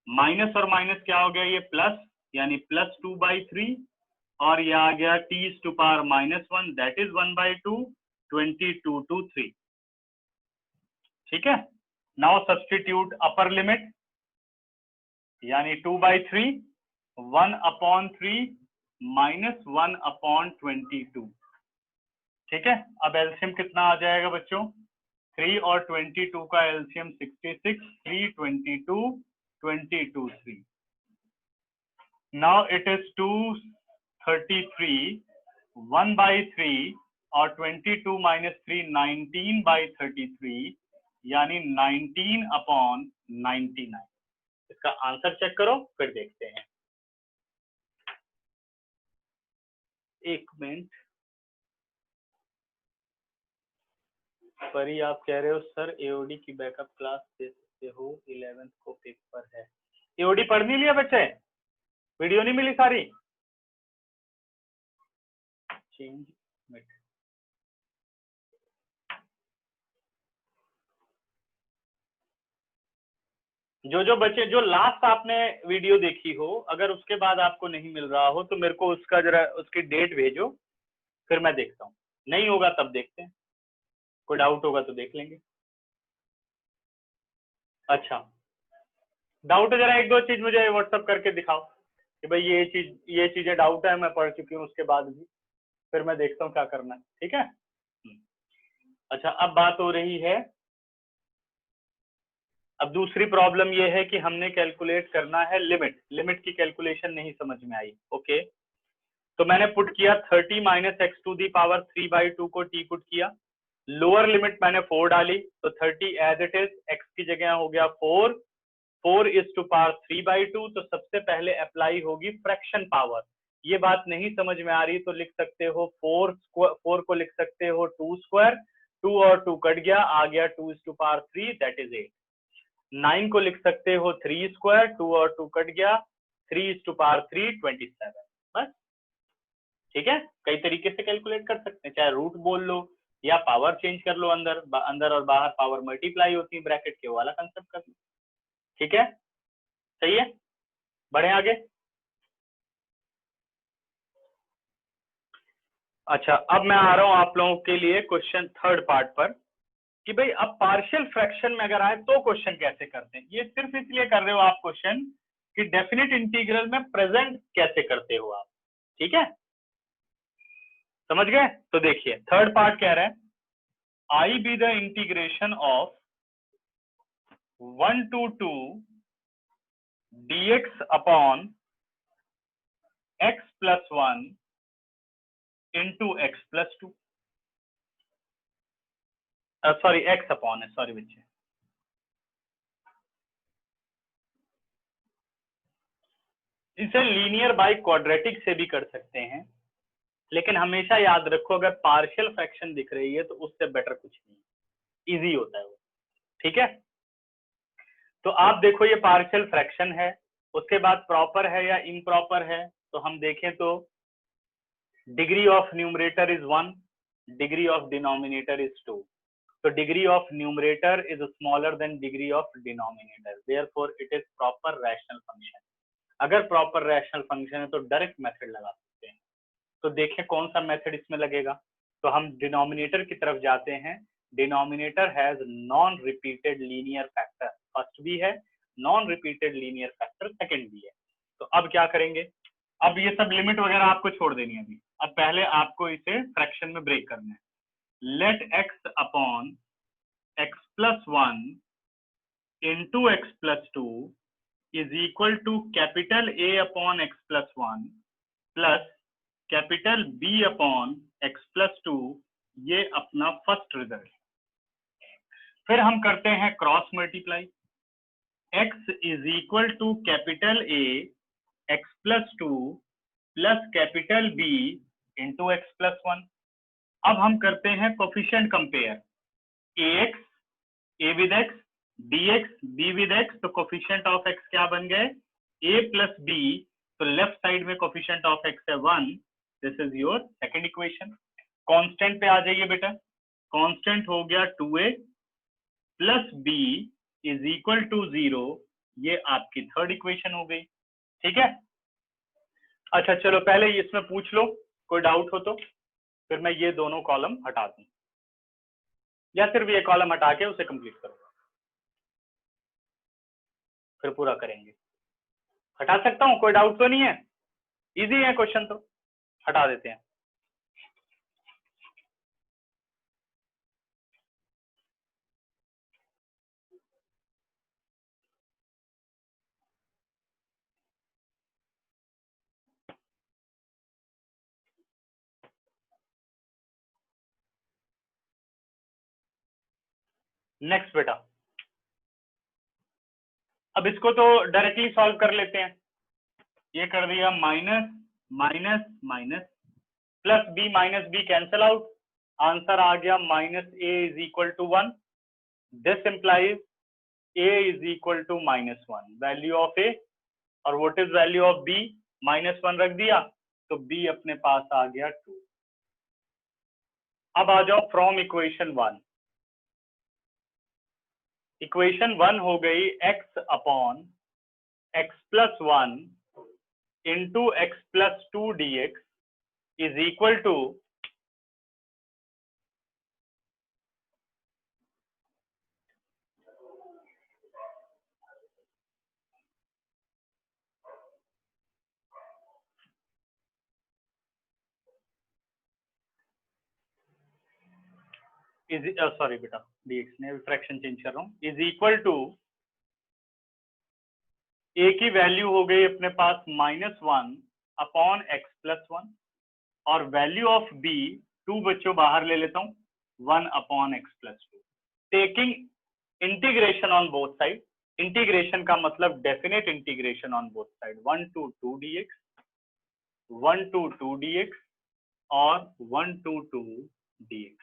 A: माइनस और माइनस क्या हो गया, ये प्लस, यानी +2/3, और ये आ गया t to power -1 that is 1/2, 22 to 3। ठीक है, नाउ सब्स्टिट्यूट अपर लिमिट यानी 2/3, 1/3 -1/22। ठीक है, अब एलसीएम कितना आ जाएगा बच्चों, 3 और 22 का एलसीएम 66, 3 22 22 3। नाउ इट इज 233, 1/3 और 22 माइनस 3 19/33, यानी 19/99। इसका आंसर चेक करो फिर देखते हैं। एक मिनट। परी आप कह रहे हो सर एओडी की बैकअप क्लास दे सकते हो, 11th को पेपर है। एओडी पढ़ नहीं लिया बच्चे? वीडियो नहीं मिली सारी? चेंज मिट। जो बच्चे जो लास्ट आपने वीडियो देखी हो, अगर उसके बाद आपको नहीं मिल रहा हो तो मेरे को उसका जरा उसकी डेट भेजो, फिर मैं देखता हूँ। नहीं होगा तब देखते हैं, कोई डाउट होगा तो देख लेंगे। अच्छा, डाउट है जरा एक दो चीज मुझे व्हाट्सअप करके दिखाओ कि भाई ये चीजें डाउट है, मैं पढ़ चुकी हूँ उसके बाद भी, फिर मैं देखता हूँ क्या करना है। ठीक है। अच्छा, अब बात हो रही है, अब दूसरी प्रॉब्लम ये है कि हमने कैलकुलेट करना है लिमिट। लिमिट की कैलकुलेशन नहीं समझ में आई। ओके, तो मैंने पुट किया 30 minus x to the power 3/2 को टी पुट किया। लोअर लिमिट मैंने 4 डाली, तो 30 एज इट इज, एक्स की जगह हो गया 4, 4 इज टू पावर 3/2। तो सबसे पहले अप्लाई होगी फ्रैक्शन पावर। ये बात नहीं समझ में आ रही तो लिख सकते हो 4 को लिख सकते हो 2 स्क्वायर, 2 और 2 कट गया, आ गया 2 is to power 3, that is 8। 9 को लिख सकते हो 3 स्क्वायर, 2 और 2 कट गया, 3 इज टू पावर 3, 27। बस, ठीक है। कई तरीके से कैलकुलेट कर सकते हैं, चाहे रूट बोल लो या पावर चेंज कर लो, अंदर अंदर और बाहर पावर मल्टीप्लाई होती है ब्रैकेट के, वाला कंसेप्ट कर लो। ठीक है, सही है। बढ़े आगे। अच्छा, अब मैं आ रहा हूं आप लोगों के लिए क्वेश्चन थर्ड पार्ट पर, कि भाई अब पार्शियल फ्रैक्शन में अगर आए तो क्वेश्चन कैसे करते हैं। ये सिर्फ इसलिए कर रहे हो आप क्वेश्चन कि डेफिनेट इंटीग्रल में प्रेजेंट कैसे करते हो आप। ठीक है, समझ गए? तो देखिए थर्ड पार्ट कह रहे हैं, I be the integration of 1 to 2 dx upon x plus 1 into x plus 2, sorry x upon है, सॉरी बच्चे। इसे लीनियर बाय क्वाड्रेटिक से भी कर सकते हैं, लेकिन हमेशा याद रखो अगर पार्शियल फ्रैक्शन दिख रही है तो उससे बेटर कुछ नहीं, इजी होता है वो। ठीक है, तो आप देखो ये पार्शियल फ्रैक्शन है, उसके बाद प्रॉपर है या इम्प्रॉपर है, तो हम देखें तो degree of numerator is 1, degree of denominator is 2। तो degree of numerator is smaller then degree of denominator, therefore it is proper rational function. अगर प्रॉपर रैशनल फंक्शन है तो डायरेक्ट मेथड लगा सकते हैं। तो देखें कौन सा मेथड इसमें लगेगा। तो हम डिनोमिनेटर की तरफ जाते हैं। Denominator has non repeated linear factor, first भी है, non repeated linear factor second भी है। तो अब क्या करेंगे, अब ये सब लिमिट वगैरह आपको छोड़ देनी है अभी। अब पहले आपको इसे फ्रैक्शन में ब्रेक करना है। Let x upon x plus 1 into x plus 2 is equal to capital A upon x plus 1 plus capital B upon x plus 2। ये अपना फर्स्ट रिजल्ट। फिर हम करते हैं cross multiply. x is equal to capital A x plus 2 plus capital B into x plus 1। अब हम करते हैं coefficient compare, ax a with x, dx b with x। तो कोफिशिएंट ऑफ x क्या बन गए, a प्लस b। तो लेफ्ट साइड में कोफिशिएंट ऑफ x है 1, this is your second equation. Constant पे आ जाइए बेटा, कांस्टेंट हो गया 2a plus b is equal to 0, ये आपकी थर्ड इक्वेशन हो गई। ठीक है, अच्छा चलो पहले इसमें पूछ लो, कोई डाउट हो तो, फिर मैं ये दोनों कॉलम हटा दूं या सिर्फ ये कॉलम हटा के उसे कंप्लीट करूंगा, फिर पूरा करेंगे। हटा सकता हूं, कोई डाउट तो नहीं है? इजी है क्वेश्चन, तो हटा देते हैं। नेक्स्ट बेटा, अब अब इसको तो डायरेक्टली सॉल्व कर लेते हैं। ये कर दिया minus minus minus plus B minus B cancel out, answer आ गया minus A is equal to 1। This implies A is equal to -1, value of A और what is value of B, -1 रख दिया तो बी अपने पास आ गया 2। अब आ जाओ फ्रॉम इक्वेशन 1। इक्वेशन 1 हो गई x upon x plus 1 into x plus 2 dx is equal to sorry बेटा dx ने फ्रैक्शन चेंज कर रहा हूं, इज इक्वल टू a की वैल्यू हो गई अपने पास -1 अपॉन x प्लस 1 और वैल्यू ऑफ b 2 बच्चों बाहर ले लेता हूं 1 upon x plus 2, taking integration on both side. Integration का मतलब definite integration on both side, 1 to 2 dx 1 to 2 dx और 1 to 2 dx।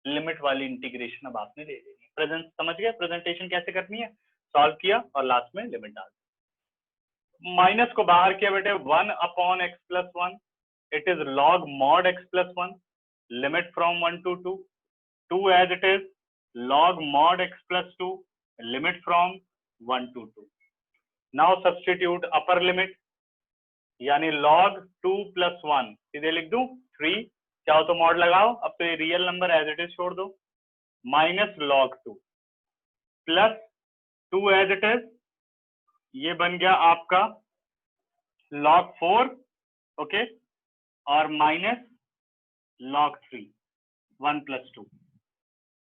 A: लिमिट वाली इंटीग्रेशन अब आपने ले लेनी है। प्रेजेंट समझ गए प्रेजेंटेशन कैसे करनी है, सॉल्व किया और लास्ट में लिमिट डाल दी। माइनस को बाहर किया बेटे 1 upon x plus 1, it is log mod x plus 1, limit from 1 to 2, 2 as it is log mod x plus 2, limit from 1 to 2. Now substitute upper limit, यानी log 2 plus 1 सीधे लिख दूं 3, चाहो तो mod लगाओ, अब तो ये real number as it is छोड़ दो, minus log 2 plus 2 as it is, ये बन गया आपका log 4, ओके, और माइनस log 3, 1 plus 2।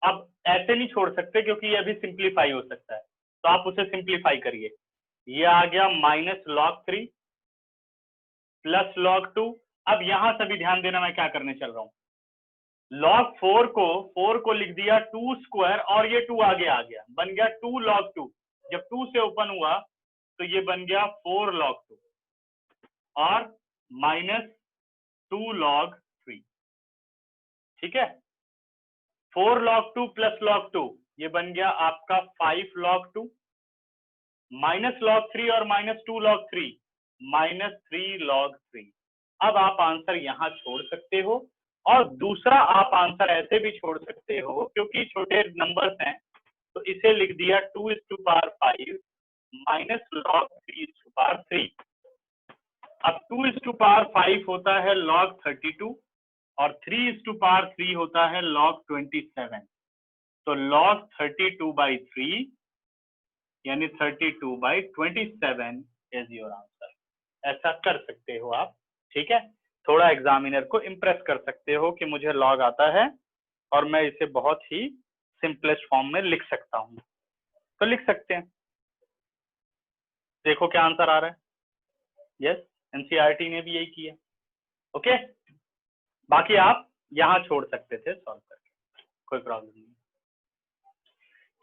A: अब ऐसे नहीं छोड़ सकते क्योंकि ये अभी सिंप्लीफाई हो सकता है, तो आप उसे सिंप्लीफाई करिए। ये आ गया माइनस log 3 प्लस log 2। अब यहां से भी ध्यान देना मैं क्या करने चल रहा हूं, log 4 को लिख दिया 2 स्क्वायर और ये 2 आगे आ गया, बन गया 2 log 2। जब 2 से ओपन हुआ तो ये बन गया 4 log 2 और माइनस 2 log 3, ठीक है। 4 log 2 प्लस log 2 ये बन गया आपका 5 log 2, माइनस log 3 और माइनस 2 log 3, माइनस 3 log 3। अब आप आंसर यहां छोड़ सकते हो और दूसरा आप आंसर ऐसे भी छोड़ सकते हो क्योंकि छोटे नंबर्स हैं, तो इसे लिख दिया 2/5 माइनस log 3/3। अब 2/5 होता है log 32 और 3/3 होता है log 27, तो log 32/3 यानी 32/27 इज योर आंसर। ऐसा कर सकते हो आप, ठीक है। थोड़ा एग्जामिनर को इम्प्रेस कर सकते हो कि मुझे लॉग आता है और मैं इसे बहुत ही सिंपलेस्ट फॉर्म में लिख सकता हूं, तो लिख सकते हैं। देखो क्या आंसर आ रहा है, यस, एनसीईआरटी ने भी यही किया, ओके। बाकी आप यहां छोड़ सकते थे सॉल्व करके, कोई प्रॉब्लम नहीं,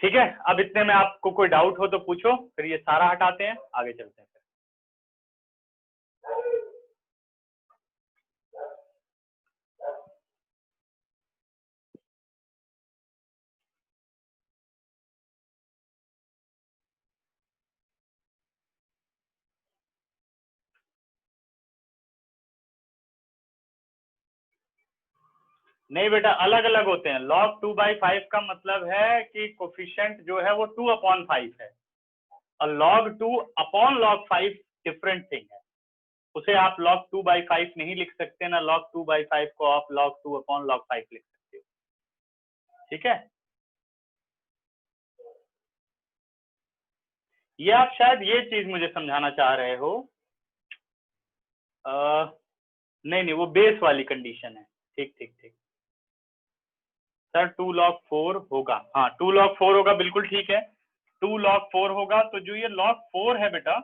A: ठीक है। अब इतने में आपको कोई डाउट हो तो पूछो, फिर ये सारा हटाते हैं, आगे चलते हैं। नहीं बेटा, अलग अलग होते हैं। log 2/5 का मतलब है कि कोफिशिएंट जो है वो 2/5 है और log 2 upon log 5 different thing है। उसे आप log 2/5 नहीं लिख सकते ना, log 2/5 को आप log 2 अपॉन log 5 लिख सकते हो, ठीक है। ये आप शायद ये चीज मुझे समझाना चाह रहे हो, नहीं नहीं, वो बेस वाली कंडीशन है, ठीक ठीक ठीक सर। 2 log 4 होगा, हाँ 2 log 4 होगा, बिल्कुल ठीक है। 2 log 4 होगा, तो जो ये log 4 है बेटा,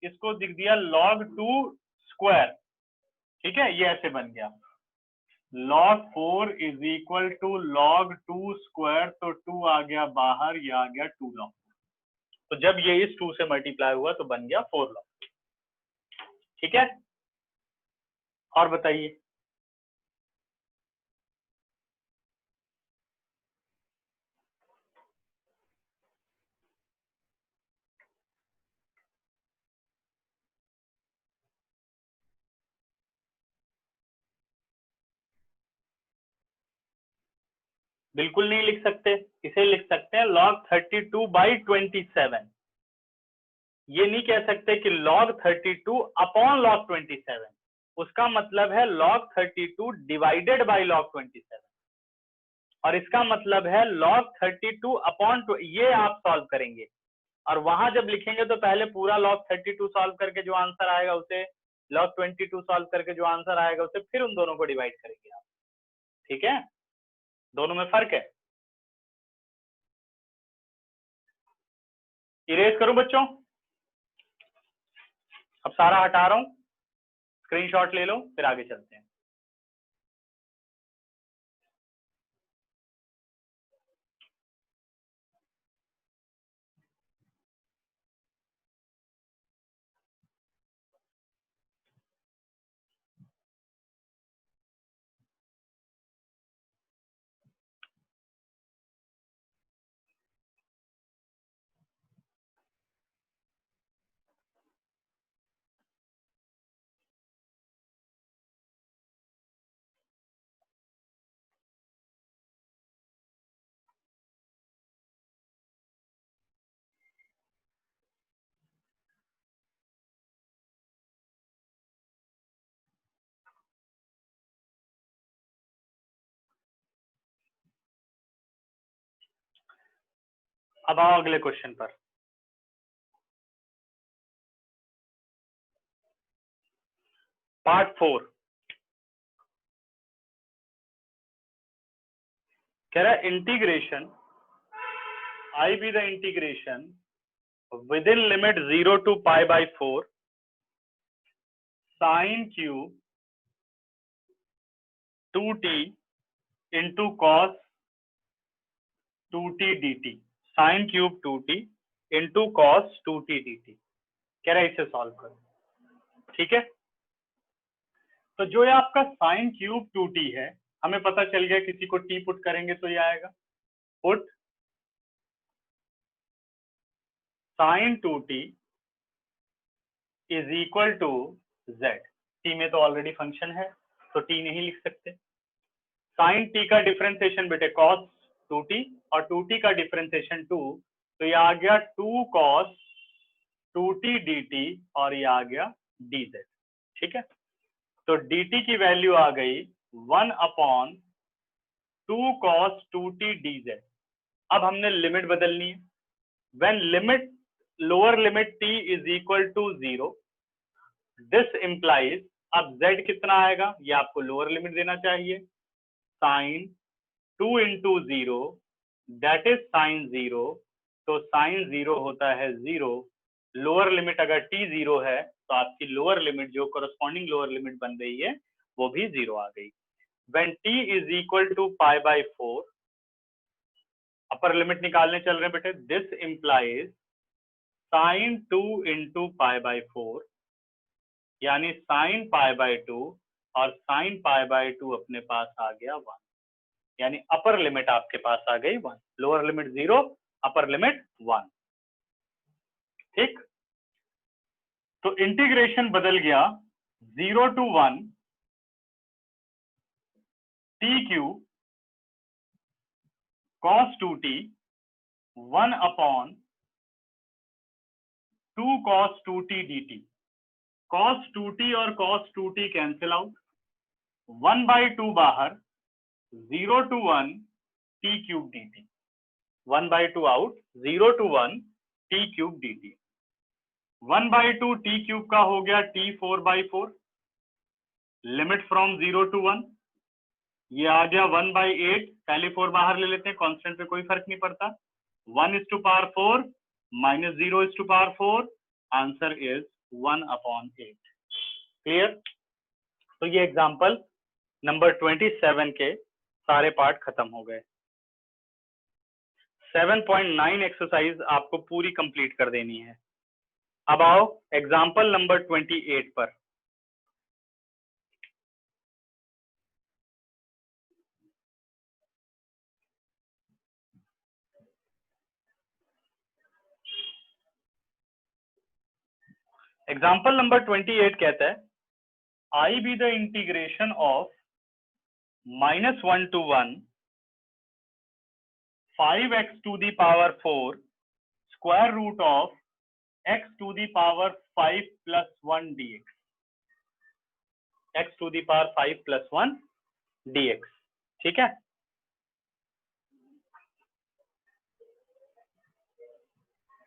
A: इसको दिख दिया log 2 स्क्वायर, ठीक है, ये ऐसे बन गया log 4 is equal to log 2 square, तो 2 आ गया बाहर, ये आ गया 2 log। तो जब ये इस 2 से मल्टीप्लाई हुआ तो बन गया 4 log। ठीक है, और बताइए। बिल्कुल नहीं लिख सकते, इसे लिख सकते हैं log 32/27। ये नहीं कह सकते कि log 32 अपॉन log 27, उसका मतलब है log 32 डिवाइडेड बाय log 27, और इसका मतलब है log 32 अपॉन, ये आप सॉल्व करेंगे और वहां जब लिखेंगे तो पहले पूरा log 32 सॉल्व करके जो आंसर आएगा उसे, log 22 सॉल्व करके जो आंसर आएगा उसे, फिर उन दोनों को डिवाइड करेंगे आप। ठीक है, दोनों में फर्क है। इरेज करूं बच्चों? अब सारा हटा रहा हूं, स्क्रीनशॉट ले लो, फिर आगे चलते हैं। अब आओ अगले क्वेश्चन पर। पार्ट 4 कह रहा है integration I be the integration within limit 0 to π/4 sine cube 2t into cos 2t dt, sine cube 2t into cos 2t dt। कह रहा है इसे सॉल्व करो। ठीक है, तो जो ये आपका साइन क्यूब 2t है, हमें पता चल गया किसी को t पुट करेंगे तो ये आएगा, put sine 2t is equal to z। t में तो ऑलरेडी फंक्शन है तो t नहीं लिख सकते। साइन t का डिफरेंशिएशन बेटे cos 2t और 2t का डिफरेंशिएशन 2, तो ये आ गया 2 cos 2t dt और ये आ गया dz। ठीक है, तो dt की वैल्यू आ गई 1 अपॉन 2 cos 2t dz। अब हमने लिमिट बदलनी है। When limit lower limit t is equal to 0, this implies, अब z कितना आएगा ये आपको लोअर लिमिट देना चाहिए, sine 2 into 0 that is sine 0, तो साइन 0 होता है 0। लोअर लिमिट अगर t 0 है तो आपकी लोअर लिमिट जो कोरस्पॉन्डिंग लोअर लिमिट बन रही है वो भी 0 आ गई। When t is equal to π/4, upper limit निकालने चल रहे हैं बेटे, दिस इंप्लाइज साइन 2 इंटू π/4 यानी साइन π/2, और साइन π/2 अपने पास आ गया 1, यानी अपर लिमिट आपके पास आ गई 1, लोअर लिमिट 0, अपर लिमिट 1। ठीक, तो इंटीग्रेशन बदल गया 0 to 1 t cube cos 2t 1 upon 2 cos 2t dt। cos 2t और cos 2t कैंसिल आउट, 1/2 बाहर, 0 to 1 t cube dt, 1/2 out, 0 to 1 t cube dt। 1/2 t cube का हो गया t 4/4, लिमिट फ्रॉम 0 to 1, ये आ गया 1/8, पहले 4 बाहर ले लेते हैं, कांस्टेंट पे कोई फर्क नहीं पड़ता, 1/4 माइनस 0/4, आंसर इज 1/8। क्लियर? तो ये एग्जांपल नंबर 27 के सारे पार्ट खत्म हो गए। 7.9 एक्सरसाइज आपको पूरी कंप्लीट कर देनी है। अब आओ एग्जाम्पल नंबर 28 पर। एग्जाम्पल नंबर 28 कहता है I be the integration of -1 to 1 5x to the power 4 square root of x to the power 5 plus 1 dx, x to the power 5 plus 1 dx। ठीक है,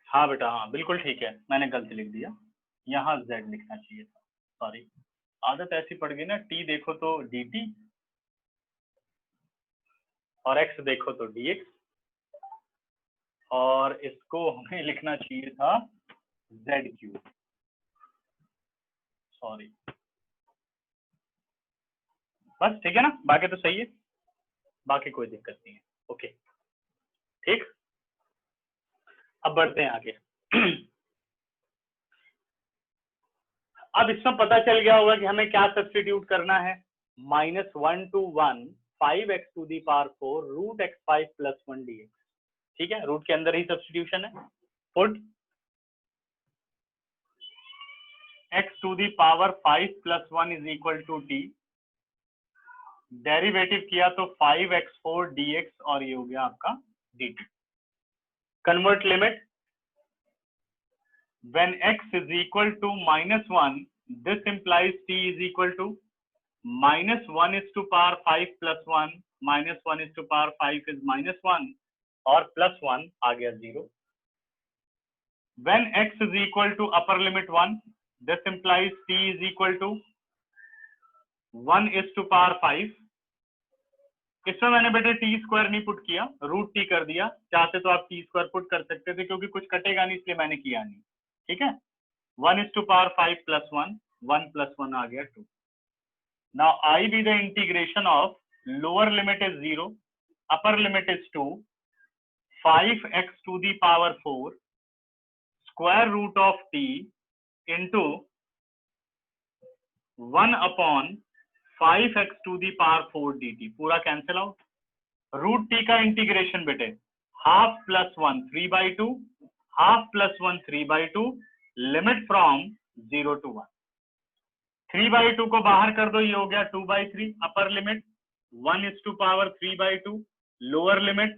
A: हाँ बेटा, हाँ बिल्कुल ठीक है, मैंने गलती लिख दिया, यहाँ z लिखना चाहिए था, सॉरी, आदत ऐसी पड़ गई ना, t देखो तो dt और x देखो तो dx, और इसको हमें लिखना चाहिए था z3, सॉरी, बस ठीक है ना, बाकी तो सही है, बाकी कोई दिक्कत नहीं है, ओके ठीक। अब बढ़ते हैं आगे। अब इसमें पता चल गया होगा कि हमें क्या सब्स्टिट्यूट करना है, -1 to 1 5x to the power 4 root x5 plus 1 dx। ठीक है, रूट के अंदर ही सब्स्टिट्यूशन है। Put x to the power 5 plus 1 is equal to t, derivative किया तो 5x4 dx और ये हो गया आपका dt। Convert limit, when x is equal to -1 this implies t is equal to -1 is to power 5 plus 1 -1 is to power 5 is -1 और +1 आ गया 0। when x is equal to upper limit 1 this implies t is equal to 1 is to power 5। इसमें मैंने बेटे टी स्क्वायर नहीं पुट किया, रूट टी कर दिया, चाहते तो आप टी स्क्वायर पुट कर सकते थे क्योंकि कुछ कटेगा नहीं इसलिए मैंने किया नहीं। ठीक है, 1 is to power 5 plus 1 1 plus 1 आ गया 2। now I be the integration of lower limit is 0 upper limit is 2 5x to the power 4 square root of t into 1 upon 5x to the power 4 dt, पूरा कैंसिल आउट। रूट टी का इंटीग्रेशन बेटे half plus 1 3/2 half plus 1 3/2 limit from 0 to 1। 3/2 को बाहर कर दो, ये हो गया 2/3। Upper limit 1 is to power 3/2, lower limit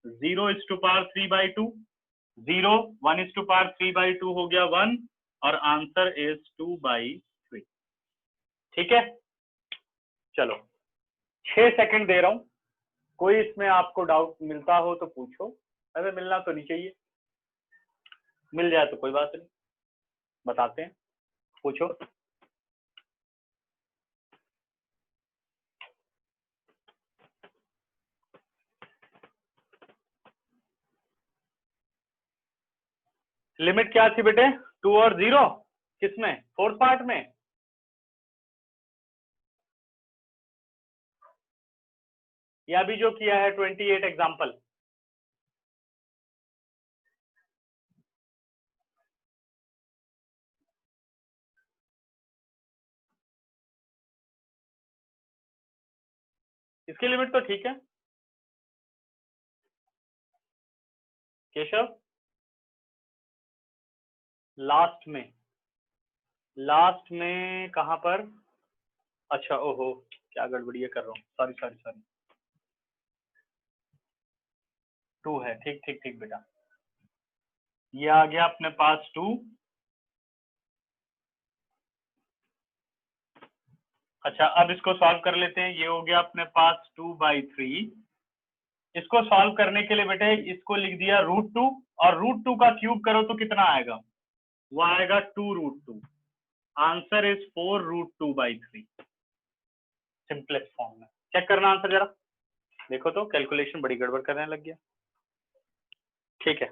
A: 0 is to power 3/2, 0 1 is to power 3/2 हो गया 1 और आंसर इज 2/3। ठीक है, चलो 6 सेकंड दे रहा हूं, कोई इसमें आपको डाउट मिलता हो तो पूछो, अरे मिलना तो नहीं चाहिए, मिल जाए तो कोई बात नहीं, बताते हैं, पूछो। लिमिट क्या थी बेटे, 2 और 0, किसमें, फोर्थ पार्ट में। या अभी जो किया है 28 एग्जाम्पल, इसकी लिमिट तो ठीक है। केशव लास्ट में कहां पर, अच्छा ओहो क्या गड़बड़िया कर रहा हूँ, सॉरी सॉरी सॉरी, 2 है, ठीक ठीक ठीक बेटा, ये आ गया अपने पास 2। अच्छा अब इसको सॉल्व कर लेते हैं, ये हो गया अपने पास 2/3। इसको सॉल्व करने के लिए बेटे इसको लिख दिया √2 और √2 का क्यूब करो तो कितना आएगा, वो आएगा 2√2। आंसर इज 4√2/3, सिंपलेस्ट फॉर्म में। चेक करना आंसर जरा, देखो तो कैलकुलेशन बड़ी गड़बड़ करने लग गया। ठीक है,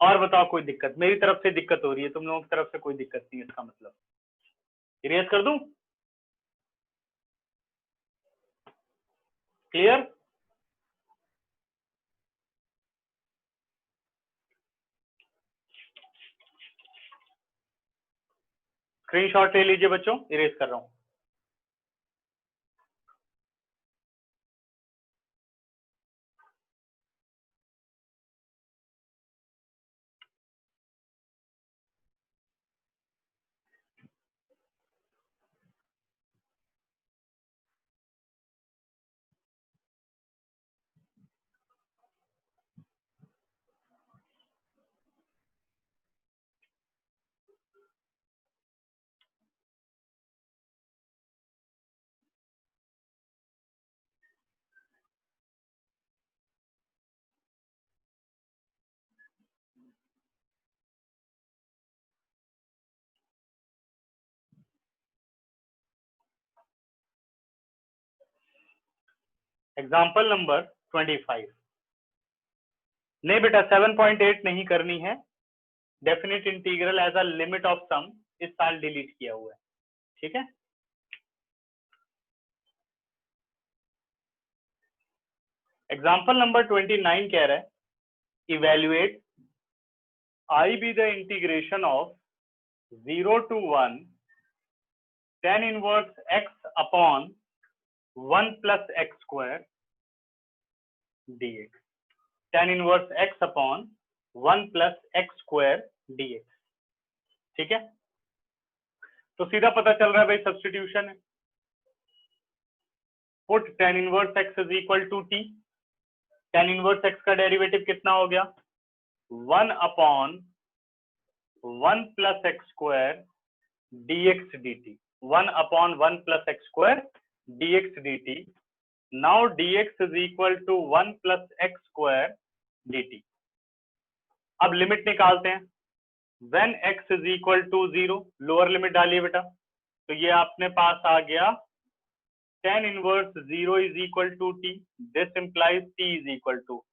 A: और बताओ कोई दिक्कत, मेरी तरफ से दिक्कत हो रही है, तुम लोगों की तरफ से कोई दिक्कत नहीं है, इसका मतलब इरेज कर दूं। क्लियर? स्क्रीनशॉट ले लीजिए बच्चों, इरेज कर रहा हूं। Example number 25। नहीं बेटा 7.8 नहीं करनी है, definite integral as a limit of sum इस साल डिलीट किया हुआ है, ठीक है। एग्जाम्पल नंबर 29 कह रहा है evaluate I be the integration of 0 to 1 tan inverse x upon 1 plus x square dx, tan inverse x upon 1 plus x square dx, ठीक है। तो सीधा पता चल रहा है भाई सब्स्टिट्यूशन है, put tan inverse x is equal to t, tan inverse x का डेरिवेटिव कितना हो गया 1 upon 1 plus x square dx dt, 1 upon 1 plus x square dx dt. Now dx is equal to 1 plus x square dt. अब लिमिट निकालते हैं, when x is equal to 0, lower limit डालिए बेटा, तो ये अपने पास आ गया tan inverse 0 is equal to t, this implies t is equal to,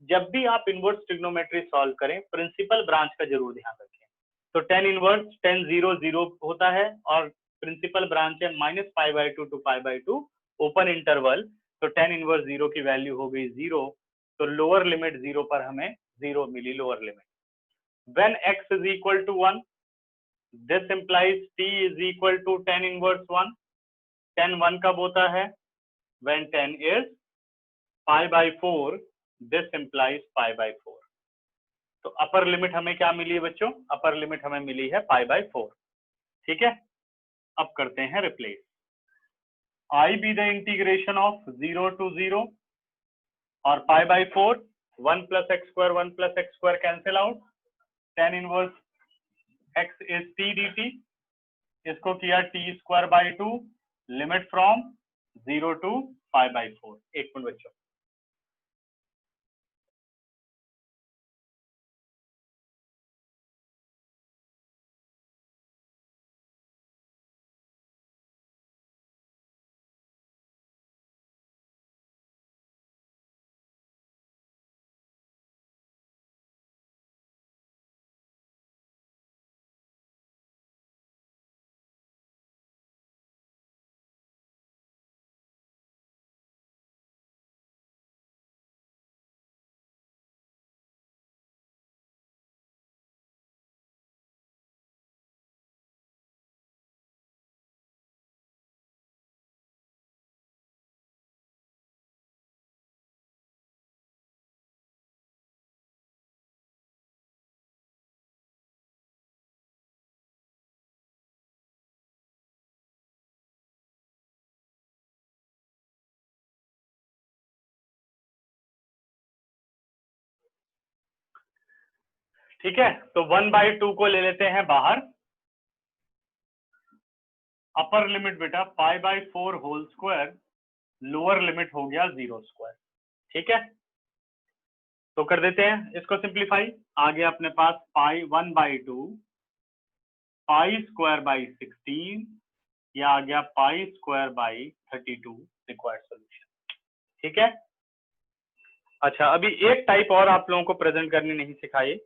A: जब भी आप इनवर्स ट्रिग्नोमेट्री सॉल्व करें प्रिंसिपल ब्रांच का जरूर ध्यान रखें। तो tan इनवर्स tan 0 0 होता है और प्रिंसिपल ब्रांच है -π/2 to π/2 ओपन इंटरवल, तो tan इनवर्स 0 की वैल्यू हो गई 0, तो लोअर लिमिट 0 पर हमें 0 मिली lower limit. When x is equal to 1, this implies t is equal to tan inverse 1, tan 1 कब होता है when tan is π/4, this implies π/4। तो अपर लिमिट हमें क्या मिली है बच्चों, अपर लिमिट हमें मिली है π/4, ठीक है। अब करते हैं replace, I be the integration of 0 to 0 और π/4, 1 plus x square 1 plus x square cancel out, tan inverse x is t dt, इसको किया t square by 2, limit from 0 to π/4। एक मिनट बच्चों, ठीक है। तो 1/2 को ले लेते हैं बाहर, अपर लिमिट बेटा π/4 होल स्क्वायर, लोअर लिमिट हो गया 0 स्क्वायर, ठीक है। तो कर देते हैं इसको सिंप्लीफाई, आ गया अपने पास π1/2 पाई स्क्वायर बाई 16, या आ गया pi square by 32 required solution, ठीक है। अच्छा, अभी एक टाइप और आप लोगों को प्रेजेंट करनी नहीं सिखाई,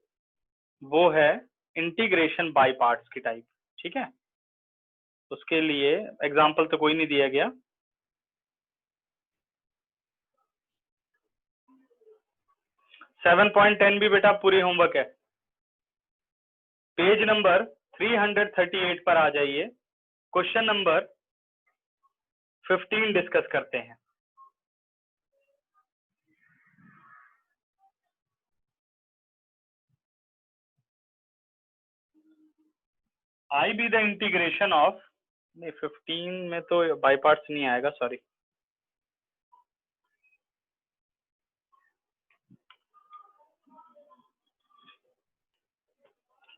A: वो है इंटीग्रेशन बाय पार्ट्स की टाइप, ठीक है। उसके लिए एग्जाम्पल तो कोई नहीं दिया गया, 7.10 भी बेटा पूरी होमवर्क है। पेज नंबर 338 पर आ जाइए, क्वेश्चन नंबर 15 डिस्कस करते हैं। I be the integration of, नहीं 15 में तो बाई पार्ट्स नहीं आएगा, सॉरी।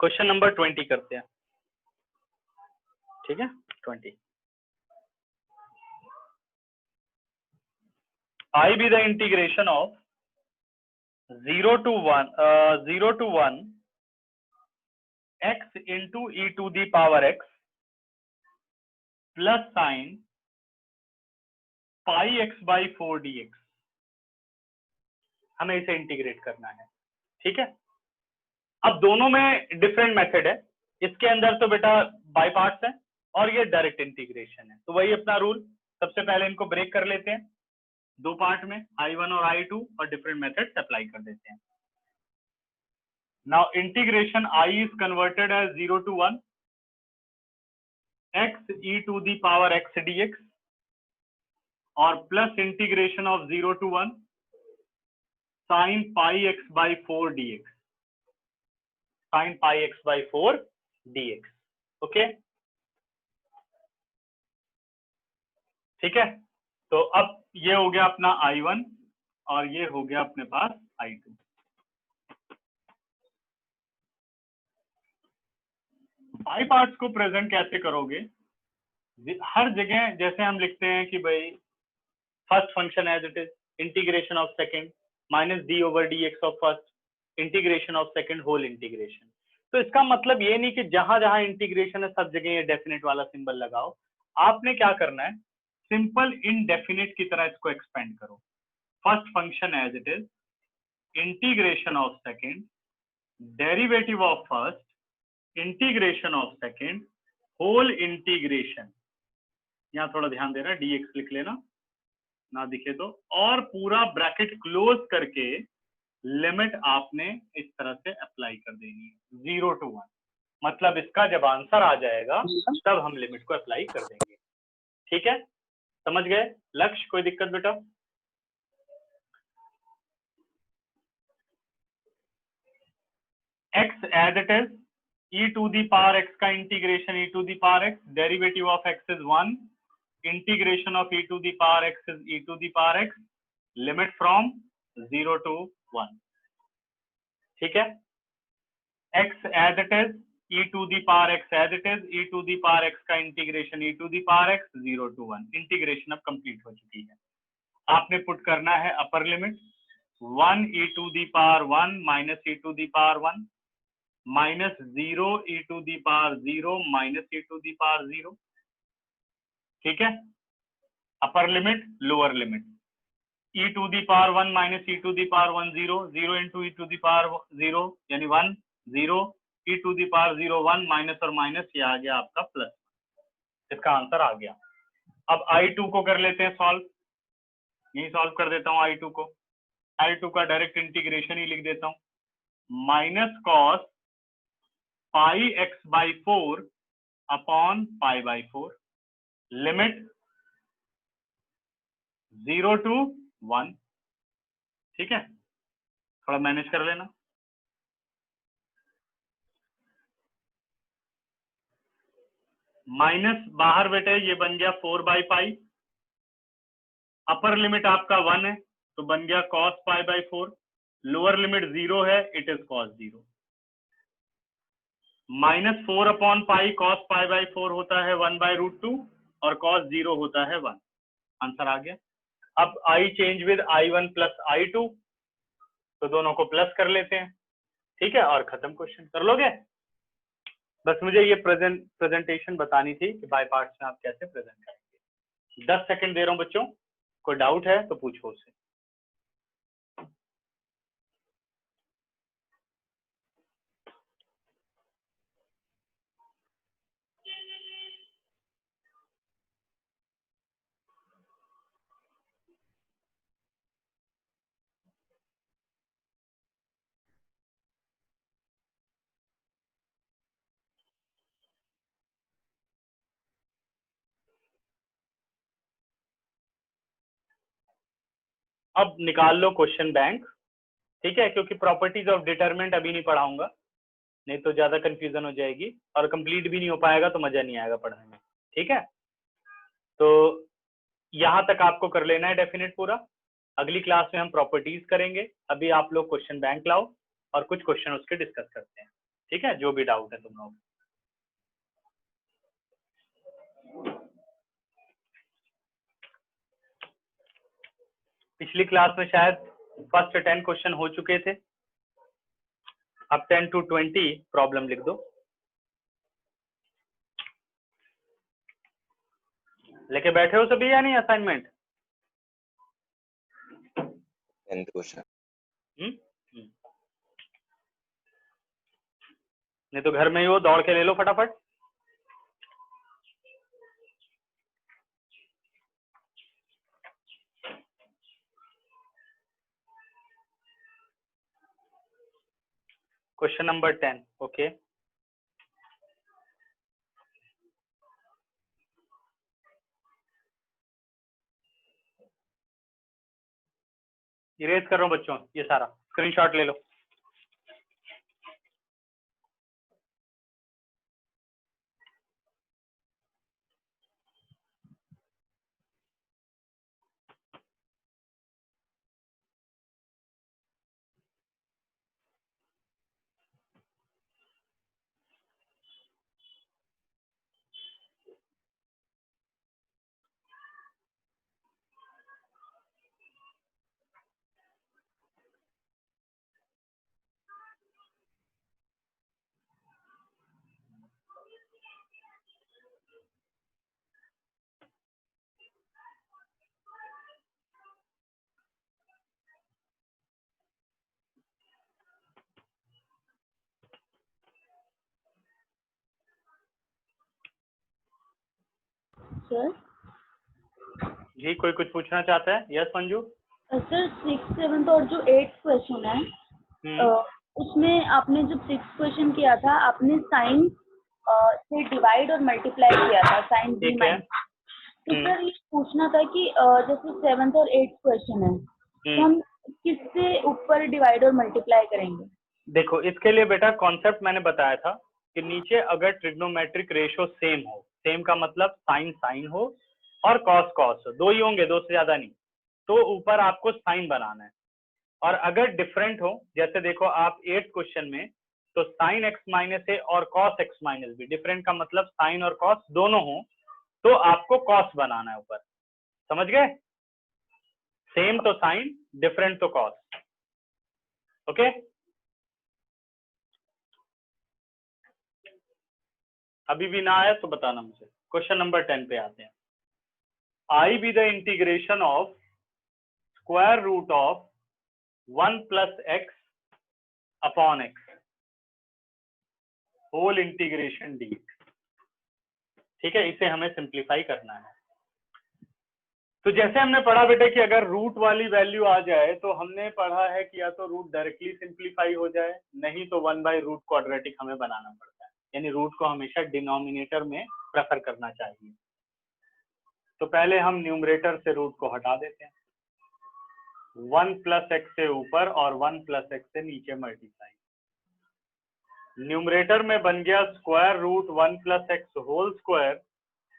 A: क्वेश्चन नंबर 20 करते हैं, ठीक है। 20 I be the integration of 0 to 1 x into e to the power x plus sin pi x by 4 dx, हमें इसे इंटीग्रेट करना है, ठीक है। अब दोनों में डिफरेंट मेथड है, इसके अंदर तो बेटा बाय पार्ट्स है और ये डायरेक्ट इंटीग्रेशन है, तो वही अपना रूल। सबसे पहले इनको ब्रेक कर लेते हैं दो पार्ट में, I1 और I2, और डिफरेंट मेथड्स अप्लाई कर देते हैं। Now integration I is converted as 0 to 1 x e to the power x dx और plus integration of 0 to 1 sin pi x by 4 dx, sin pi x by 4 dx, okay, ठीक है। तो अब ये हो गया अपना I1 और ये हो गया अपने पास I2। बाई पार्ट्स को प्रेजेंट कैसे करोगे? हर जगह जैसे हम लिखते हैं कि भाई first function as it is, integration of second minus d over d x of first, integration of second whole integration. तो इसका मतलब ये नहीं कि जहां जहां इंटीग्रेशन है सब जगह ये डेफिनेट वाला सिंबल लगाओ। आपने क्या करना है, सिंपल इनडेफिनिट की तरह इसको एक्सपेंड करो। First function as it is, integration of second, derivative of first, integration of second, whole integration, यहाँ थोड़ा ध्यान देना, dx लिख लेना ना दिखे तो, और पूरा ब्रैकेट क्लोज करके लिमिट आपने इस तरह से अप्लाई कर देनी है 0 to 1। मतलब इसका जब आंसर आ जाएगा तब हम लिमिट को अप्लाई कर देंगे, ठीक है। समझ गए लक्ष्य? कोई दिक्कत बेटा? x as it is, e to the power x का integration e to the power x, derivative of x is 1, integration of e to the power x is e to the power x, limit from 0 to 1, ठीक है। x as it is, e to the power x as it is, e to the power x का integration e to the power x 0 to 1, integration अब कंप्लीट हो चुकी है। आपने पुट करना है upper limit 1 e to the power 1 minus e to the power 1 minus 0 e to the power 0 minus e to the power 0, ठीक है। Upper limit lower limit, e to the power 1 minus e to the power 1 0, 0 into e to the power 0 यानी 1 0, e to the power 0 1, minus और माइनस ये आ गया आपका प्लस, इसका आंसर आ गया। अब I2 को कर लेते हैं सॉल्व, यही सॉल्व कर देता हूँ I2 को। I2 का डायरेक्ट इंटीग्रेशन ही लिख देता हूँ, minus cos pi x by 4 upon pi by 4, limit 0 to 1, ठीक है। थोड़ा मैनेज कर लेना। माइनस बाहर बेटे ये बन गया 4 बाई पाई, अपर लिमिट आपका 1 है तो बन गया cos pi by 4, lower limit 0 है, it is cos 0, minus 4 upon pi, cos pi by 4 होता है 1 बाई रूट 2 और cos 0 होता है 1, आंसर आ गया। अब I change with I1 plus I2, तो दोनों को प्लस कर लेते हैं, ठीक है, और खत्म। क्वेश्चन कर लोगे? बस मुझे ये प्रेजेंटेशन बतानी थी कि बाय पार्ट्स में आप कैसे प्रेजेंट करेंगे। 10 सेकंड दे रहा हूं बच्चों, कोई डाउट है तो पूछो उससे। अब निकाल लो क्वेश्चन बैंक, ठीक है, क्योंकि प्रॉपर्टीज ऑफ डिटरमिनेंट अभी नहीं पढ़ाऊंगा, नहीं तो ज्यादा कंफ्यूजन हो जाएगी और कंप्लीट भी नहीं हो पाएगा तो मजा नहीं आएगा पढ़ने में, ठीक है। तो यहाँ तक आपको कर लेना है डेफिनेट पूरा, अगली क्लास में हम प्रॉपर्टीज करेंगे, अभी आप लोग क्वेश्चन बैंक लाओ और कुछ क्वेश्चन उसके डिस्कस करते हैं, ठीक है, जो भी डाउट है तुम लोग। पिछली क्लास में शायद फर्स्ट 10 क्वेश्चन हो चुके थे, अब 10 to 20 प्रॉब्लम लिख दो। लेके बैठे हो सभी या नहीं असाइनमेंट? नहीं तो घर में ही हो, दौड़ के ले लो फटाफट। Question number 10, okay. इरेज कर रहा हूँ बच्चों, ये सारा स्क्रीनशॉट ले लो।
C: सर
A: जी कोई कुछ पूछना चाहता है? Yes Manju.
C: Sir 6th 7th और जो 8th क्वेश्चन है उसमें आपने जब 6th क्वेश्चन किया था आपने साइन से डिवाइड और मल्टीप्लाई किया था, साइन बी माइनस। तो सर ये पूछना था कि जैसे 7th और 8th क्वेश्चन है तो हम किससे ऊपर डिवाइड और मल्टीप्लाई करेंगे?
A: देखो इसके लिए बेटा कॉन्सेप्ट मैंने बताया था कि नीचे अगर ट्रिग्नोमेट्रिक रेशो सेम हो, सेम का मतलब साइन साइन हो और कॉस कॉस हो, दो ही होंगे, दो से ज्यादा नहीं, तो ऊपर आपको साइन बनाना है। और अगर डिफरेंट हो, जैसे देखो आप 8th क्वेश्चन में तो साइन एक्स माइनस ए और cos x minus b, different का मतलब साइन और कॉस दोनों हो, तो आपको कॉस बनाना है ऊपर, समझ गए? सेम तो साइन, डिफरेंट तो कॉस, ओके। अभी भी ना आया तो बताना मुझे। क्वेश्चन नंबर 10 पे आते हैं। I be the integration of square root of 1 plus X upon X whole integration D, ठीक है, इसे हमें सिंप्लीफाई करना है। तो जैसे हमने पढ़ा बेटा कि अगर रूट वाली वैल्यू आ जाए तो हमने पढ़ा है कि या तो रूट डायरेक्टली सिंप्लीफाई हो जाए, नहीं तो 1/रूट क्वाड्रेटिक हमें बनाना पड़ता है, यानी रूट को हमेशा डिनोमिनेटर में प्रेफर करना चाहिए। तो पहले हम न्यूमरेटर से रूट को हटा देते हैं, 1 प्लस एक्स से ऊपर और 1 प्लस एक्स से नीचे मल्टीप्लाई। न्यूमरेटर में बन गया square root 1 plus x whole square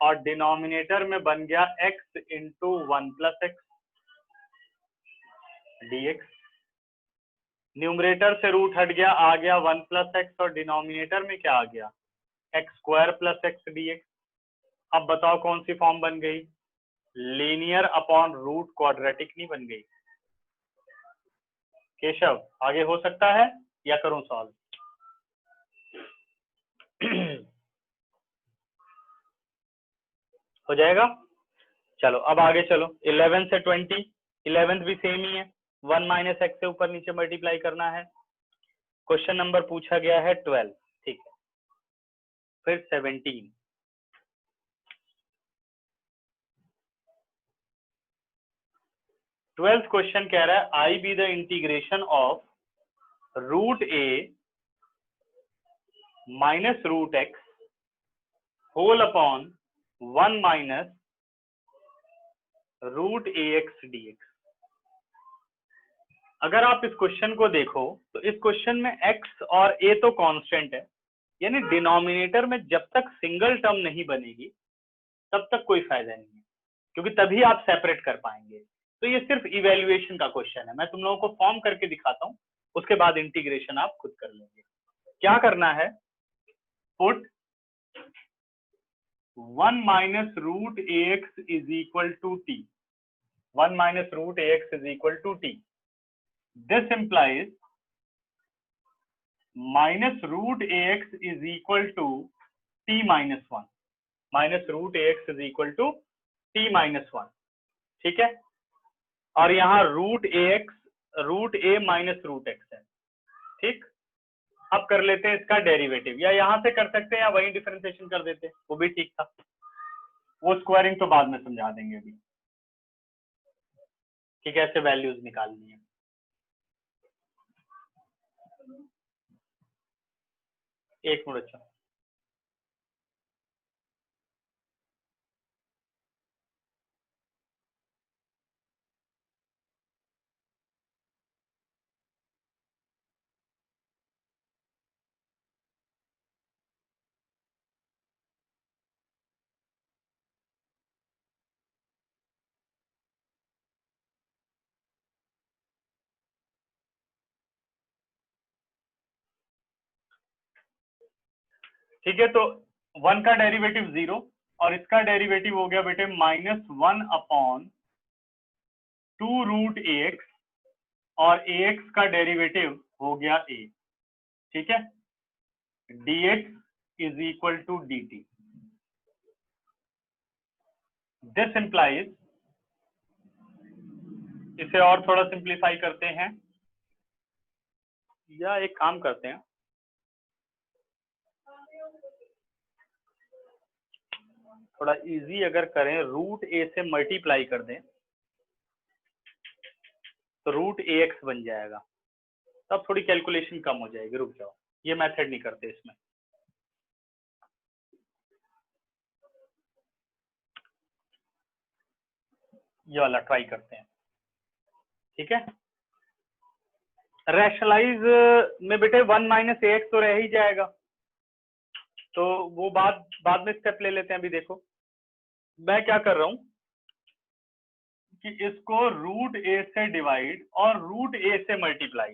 A: और डिनोमिनेटर में बन गया x into 1 plus x dx। Numerator से रूट हट गया, आ गया 1 प्लस एक्स और डिनोमिनेटर में क्या आ गया, x square plus x dx। अब बताओ कौन सी फॉर्म बन गई, लीनियर अपॉन रूट क्वाड्रेटिक नहीं बन गई? केशव आगे हो सकता है या करूं सॉल्व? हो जाएगा। चलो अब आगे चलो, 11 से 20, 11th भी सेम ही है, 1 माइनस एक्स से ऊपर नीचे मल्टीप्लाई करना है। क्वेश्चन नंबर पूछा गया है 12, ठीक है, फिर 17। ट्वेल्थ क्वेश्चन कह रहा है I be the integration of root A minus root X whole upon 1 minus root A X D X. अगर आप इस क्वेश्चन को देखो तो इस क्वेश्चन में x और a तो कांस्टेंट है, यानी डिनोमिनेटर में जब तक सिंगल टर्म नहीं बनेगी तब तक कोई फायदा नहीं है, क्योंकि तभी आप सेपरेट कर पाएंगे। तो ये सिर्फ इवेल्युएशन का क्वेश्चन है, मैं तुम लोगों को फॉर्म करके दिखाता हूँ, उसके बाद इंटीग्रेशन आप खुद कर लेंगे। क्या करना है, put 1 minus root ax is equal to t, 1 minus root ax is equal to t, this implies minus root ax is equal to t minus 1, minus root ax is equal to t minus 1, ठीक है। और यहाँ root a minus root x है, ठीक। अब कर लेते हैं इसका डेरिवेटिव, या यहाँ से कर सकते हैं या वही डिफरेंशिएशन कर देते हैं, वो भी ठीक था। वो स्क्वायरिंग तो बाद में समझा देंगे अभी कि कैसे वैल्यूज निकालनी है। एक मिनट, अच्छा ठीक है। तो 1 का डेरिवेटिव 0 और इसका डेरिवेटिव हो गया बेटे -1 अपॉन 2 रूट ax, और ax का डेरिवेटिव हो गया a, ठीक है। dx is equal to dt, this implies, इसे और थोड़ा सिंप्लीफाई करते हैं, या एक काम करते हैं, थोड़ा इजी अगर करें, रूट a से मल्टीप्लाई कर दें तो रूट ax बन जाएगा, तब थोड़ी कैलकुलेशन कम हो जाएगी। रुक जाओ, ये मेथड नहीं करते इसमें, ये वाला ट्राई करते हैं, ठीक है। रैशनलाइज में बेटे 1 माइनस ax तो रह ही जाएगा, तो वो बाद में स्टेप ले लेते हैं। अभी देखो मैं क्या कर रहा हूं कि इसको रूट a से डिवाइड और रूट a से मल्टीप्लाई,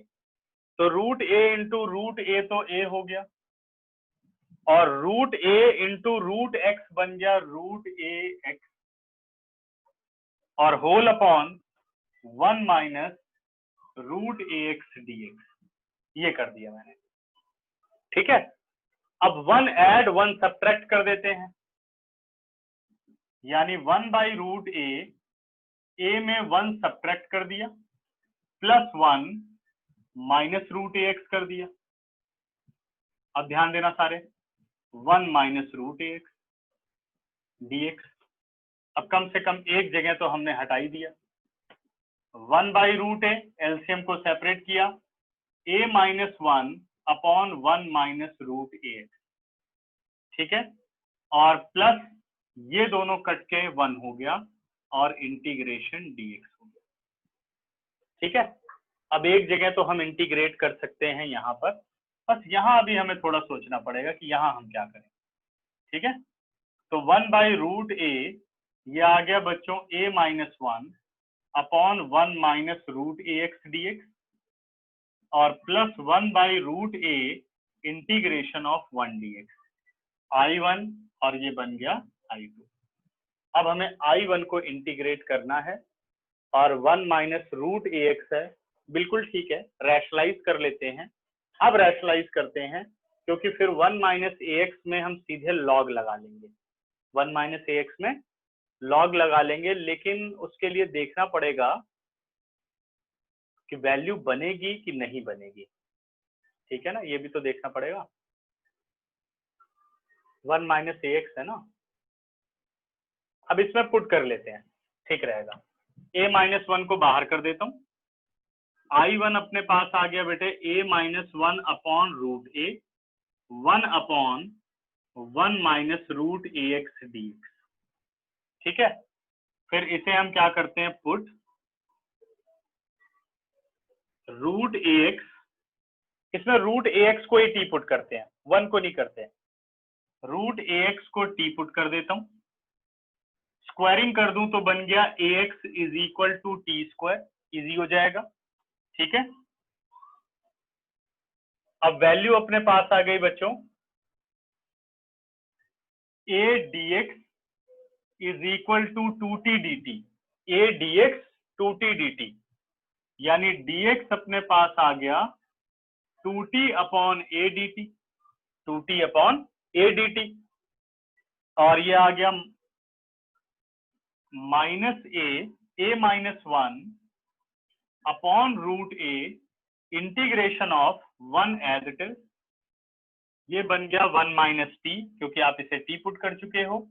A: तो root a into root a तो a हो गया, और root a into root x बन गया रूट a x, और whole upon 1 minus root ax dx, ये कर दिया मैंने, ठीक है। अब 1 ऐड 1 सब्ट्रैक्ट कर देते हैं, यानी 1 बाई रूट a में 1 सब्ट्रैक्ट कर दिया, प्लस 1 माइनस रूट ax कर दिया। अब ध्यान देना सारे, 1 माइनस रूट ax dx, अब कम से कम एक जगह तो हमने हटाई दिया, 1 बाई रूट a, एलसीएम को सेपरेट किया, a minus 1 upon 1 minus root ax, ठीक है। और प्लस ये दोनों कट के 1 हो गया, और इंटीग्रेशन dx हो गया, ठीक है। अब एक जगह तो हम इंटीग्रेट कर सकते हैं यहाँ पर, बस यहाँ अभी हमें थोड़ा सोचना पड़ेगा कि यहाँ हम क्या करें, ठीक है। तो 1 बाई रूट a, ये आ गया बच्चों a minus 1 upon 1 minus root ax dx, और plus 1 by root a integration of 1 dx, I1, और ये बन गया I2। अब हमें I1 को इंटीग्रेट करना है, और 1 माइनस रूट ax है, बिल्कुल ठीक है, रैशनलाइज कर लेते हैं। अब रैशनलाइज करते हैं, क्योंकि फिर 1 माइनस ax में हम सीधे लॉग लगा लेंगे, 1 माइनस ax में लॉग लगा लेंगे, लेकिन उसके लिए देखना पड़ेगा कि वैल्यू बनेगी कि नहीं बनेगी, ठीक है ना, ये भी तो देखना पड़ेगा। 1 माइनस ax है ना, अब इसमें पुट कर लेते हैं, ठीक रहेगा। a माइनस 1 को बाहर कर देता हूं, I1 अपने पास आ गया बेटे a minus 1 upon root a, 1 upon 1 minus root ax dx, ठीक है। फिर इसे हम क्या करते हैं, पुट, रूट ए एक्स, इसमें रूट ए एक्स को ही टी पुट करते हैं, 1 को नहीं करते हैं। रूट ए एक्स को टी पुट कर देता हूं, स्क्वायरिंग कर दूं तो बन गया A X is equal to T square, easy हो जाएगा। ठीक है, अब वैल्यू अपने पास आ गई बच्चों, a d x is equal to 2t dt, a d x 2t dt, यानी dx अपने पास आ गया 2t upon a d t, 2t upon a d t, और ये आ गया minus a minus 1 upon root a integration of 1 as it is, ये बन गया 1 माइनस टी, क्योंकि आप इसे टी पुट कर चुके हो,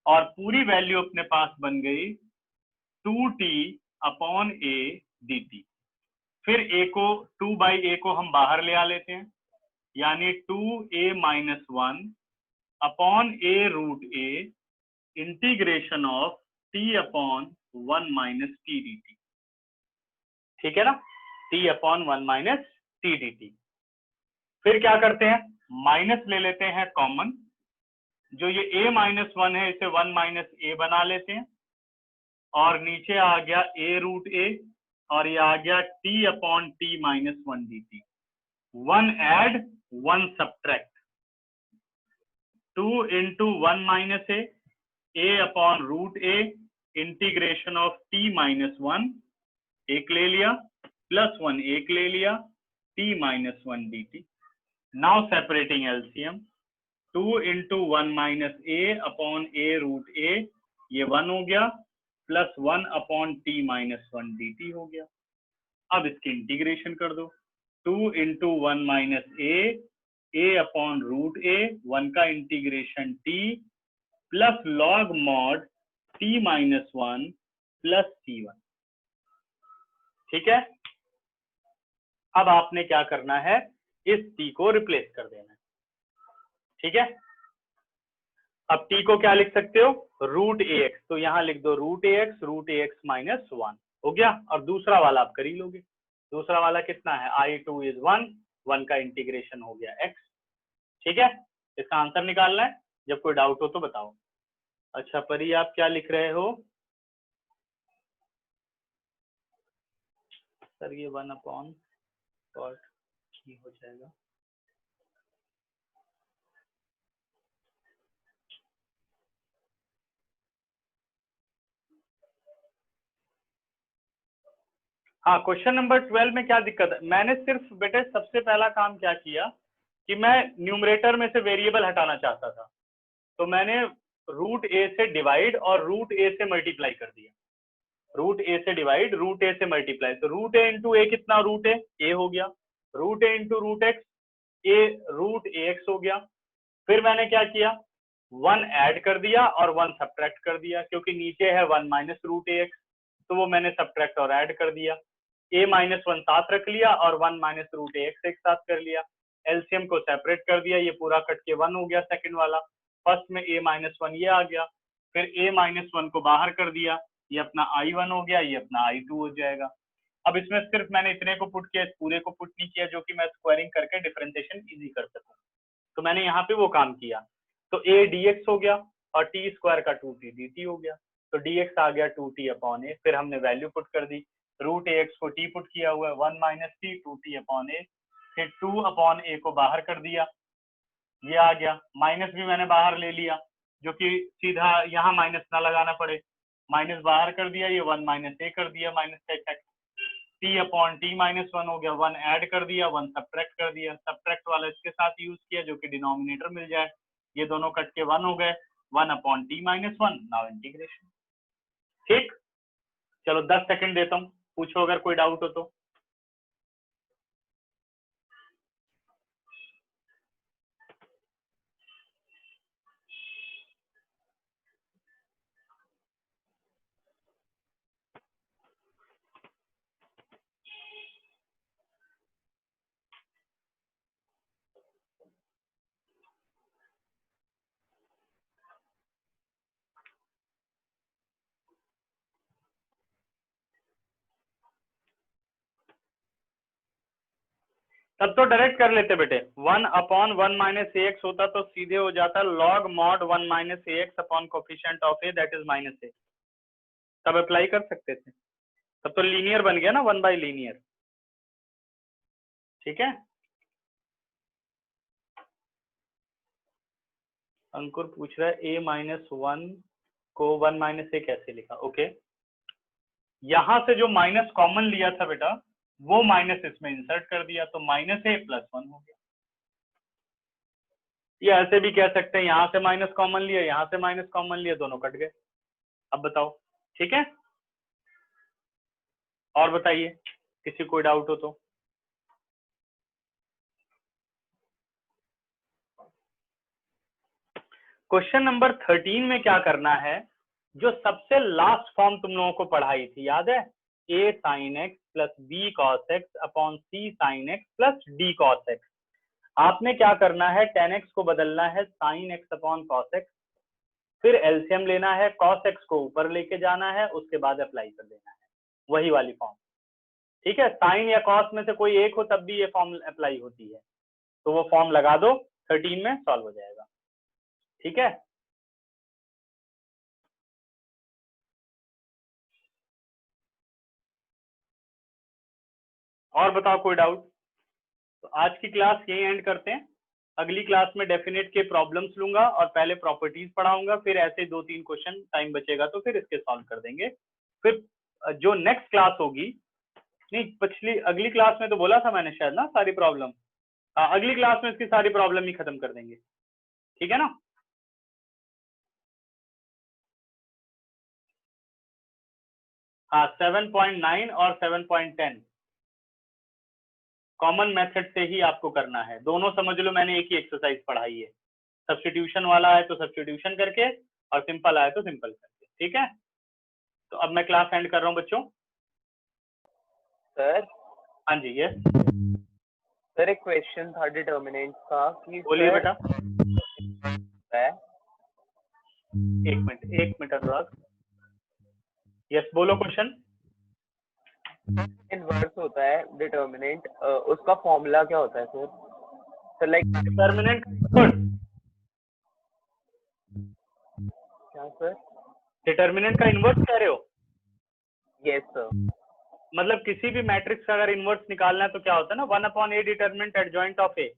A: और पूरी वैल्यू अपने पास बन गई 2t upon a d t. फिर a को 2 बाई ए को हम बाहर ले आ लेते हैं, यानी 2a माइनस 1 upon A root a integration of t upon 1 minus t d t. ठीक है ना, t upon 1 minus t d t. फिर क्या करते हैं, माइनस ले लेते हैं कॉमन, जो ये a माइनस 1 है इसे 1 माइनस ए बना लेते हैं, और नीचे आ गया a रूट ए, और ये आ गया t upon T minus 1 D t. 1 add 1 subtract, 2 into 1 minus A upon root a integration of t minus 1, एक ले लिया, प्लस 1 एक ले लिया, t minus 1 D T. Now separating LCM, 2 into 1 minus A upon A root A, ये 1 हो गया, plus 1 upon T minus 1 D T हो गया। अब इसकी इंटीग्रेशन कर दो, 2 into 1 minus A upon root A, 1 का integration T, plus log mod T minus 1 plus c1। ठीक है, अब आपने क्या करना है, इस t को रिप्लेस कर देना है। ठीक है, अब t को क्या लिख सकते हो, रूट ए एक्स, तो यहां लिख दो रूट ए एक्स माइनस 1 हो गया, और दूसरा वाला आप कर ही लोगे। दूसरा वाला कितना है, i2 इज 1 का इंटीग्रेशन हो गया x। ठीक है, इसका आंसर निकालना है, जब कोई डाउट हो तो बताओ। अच्छा परी, आप क्या लिख रहे हो? सर ये 1 अपॉन कॉट हो जाएगा। हाँ, क्वेश्चन नंबर 12 में क्या दिक्कत है, मैंने सिर्फ बेटे सबसे पहला काम क्या किया कि मैं न्यूमरेटर में से वेरिएबल हटाना चाहता था, तो मैंने रूट ए से डिवाइड और रूट ए से मल्टीप्लाई कर दिया। रूट ए से डिवाइड, रूट ए से मल्टीप्लाई, तो रूट ए इंटू ए कितना, रूट ए हो गया, root A into root x, A root A x हो गया। फिर मैंने क्या किया, 1 ऐड कर दिया और 1 सब्ट्रैक्ट कर दिया, क्योंकि नीचे है 1 माइनस रूट ए एक्स, तो वो मैंने सब्ट्रैक्ट और ऐड कर दिया। a माइनस 1 साथ रख लिया और 1 माइनस रूट ए एक्स एक साथ कर लिया। एलसीएम को सेपरेट कर दिया, ये पूरा कट के 1 हो गया सेकंड वाला। फर्स्ट में a माइनस 1 ये आ गया, फिर a माइनस 1 को बाहर कर दिया, ये अपना i1 हो गया, ये अपना i2 हो जाएगा। अब इसमें सिर्फ मैंने इतने को पुट किया, इस पूरे को पुट नहीं किया, जो कि मैं स्क्वायरिंग करके डिफरेंशिएशन इजी कर सकूं, तो मैंने यहाँ पे वो काम किया। तो a dx हो गया और t स्क्वायर का 2t dt हो गया, तो dx आ गया 2t अपॉन ए। फिर हमने वैल्यू पुट कर दी, रूट ए एक्स को t पुट किया हुआ है, 1 माइनस टी 2t अपॉन ए, फिर 2 अपॉन ए को बाहर कर दिया, ये आ गया। माइनस भी मैंने बाहर ले लिया, जो कि सीधा यहाँ माइनस ना लगाना पड़े, माइनस बाहर कर दिया, ये 1 माइनस ए कर दिया, माइनस का effect, t upon T minus 1 हो गया, 1 ऐड कर दिया, 1 सब्ट्रैक्ट कर दिया, सब्ट्रैक्ट वाला इसके साथ यूज किया जो कि डिनोमिनेटर मिल जाए, ये दोनों कट के 1 हो गए, 1 upon T minus 1, now integration. ठीक, चलो 10 सेकंड देता हूँ, पूछो अगर कोई डाउट हो तो। तब तो डायरेक्ट कर लेते बेटे, 1/1 माइनस ए एक्स होता तो सीधे हो जाता log mod 1 minus A X upon coefficient of A that is minus A, तब अप्लाई कर सकते थे, तब तो लीनियर बन गया ना 1 बाई लीनियर। ठीक है, अंकुर पूछ रहा है a-1 को 1 माइनस ए कैसे लिखा। ओके, यहां से जो माइनस कॉमन लिया था बेटा वो माइनस इसमें इंसर्ट कर दिया तो माइनस ए प्लस 1 हो गया। ये ऐसे भी कह सकते हैं, यहां से माइनस कॉमन लिया, यहां से माइनस कॉमन लिया, दोनों कट गए। अब बताओ, ठीक है, और बताइए किसी कोई डाउट हो तो। क्वेश्चन नंबर 13 में क्या करना है, जो सबसे लास्ट फॉर्म तुम लोगों को पढ़ाई थी, याद है, a sin x plus b cos x upon c sin x plus d cos x। आपने क्या करना है, tan x को बदलना है sin x upon cos x, फिर एलसीएम लेना है, cos x को ऊपर लेके जाना है, उसके बाद अप्लाई कर देना है वही वाली फॉर्म। ठीक है, साइन या cos में से कोई एक हो तब भी ये फॉर्म अप्लाई होती है, तो वो फॉर्म लगा दो, 13 में सॉल्व हो जाएगा। ठीक है, और बताओ कोई डाउट। तो आज की क्लास यही एंड करते हैं, अगली क्लास में डेफिनेट के प्रॉब्लम्स लूंगा और पहले प्रॉपर्टीज पढ़ाऊंगा, फिर ऐसे 2-3 क्वेश्चन टाइम बचेगा तो फिर इसके सॉल्व कर देंगे। फिर जो नेक्स्ट क्लास होगी, नहीं अगली क्लास में तो बोला था मैंने शायद ना सारी प्रॉब्लम, अगली क्लास में इसकी सारी प्रॉब्लम ही खत्म कर देंगे। ठीक है ना, हाँ 7.9 और 7.10 कॉमन मेथड से ही आपको करना है, दोनों समझ लो मैंने एक ही एक्सरसाइज पढ़ाई है, सब्स्टिट्यूशन वाला है तो सब्स्टिट्यूशन करके और सिंपल आया तो सिंपल करके। ठीक है, तो अब मैं क्लास एंड कर रहा हूँ बच्चों।
B: सर,
A: हाँ जी, यस
B: सर एक क्वेश्चन था डिटर्मिनेंट का कि
A: बोलिए बेटा।
B: है,
A: एक मिनट अनुराग, यस बोलो क्वेश्चन।
B: इनवर्स होता है डिटर्मिनेंट, उसका फॉर्मूला क्या होता है सर? सर लाइक
A: डिटर्मिनेंट
B: क्या सर?
A: डिटर्मिनेंट का इनवर्स कह रहे हो?
B: Yes sir.
A: मतलब किसी भी मैट्रिक्स का अगर इनवर्स निकालना है तो क्या होता है ना, 1/a determinant adjoint of A.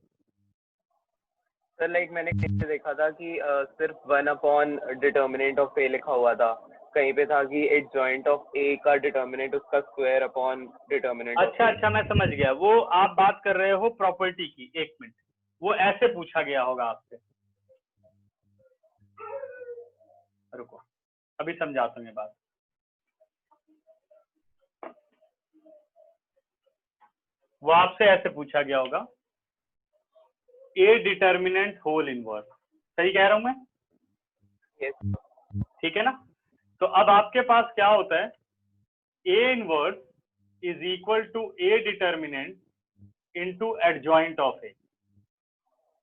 B: Sir like मैंने कहीं पे देखा था कि सिर्फ 1 डिटर्मिनेंट ऑफ ए लिखा हुआ था, कहीं पे था कि एडजॉइंट ऑफ ए का डिटर्मिनेंट उसका स्क्वायर अपॉन डिटर्मिनेंट।
A: अच्छा मैं समझ गया, वो आप बात कर रहे हो प्रॉपर्टी की। एक मिनट, वो ऐसे पूछा गया होगा आपसे, रुको अभी समझाता हूँ ये बात। वो आपसे ऐसे पूछा गया होगा, ए डिटर्मिनेंट होल इनवर्स, सही कह रहा हूं मैं?
B: yes.
A: ठीक है ना, तो अब आपके पास क्या होता है, A inverse is equal to A determinant into adjoint of A,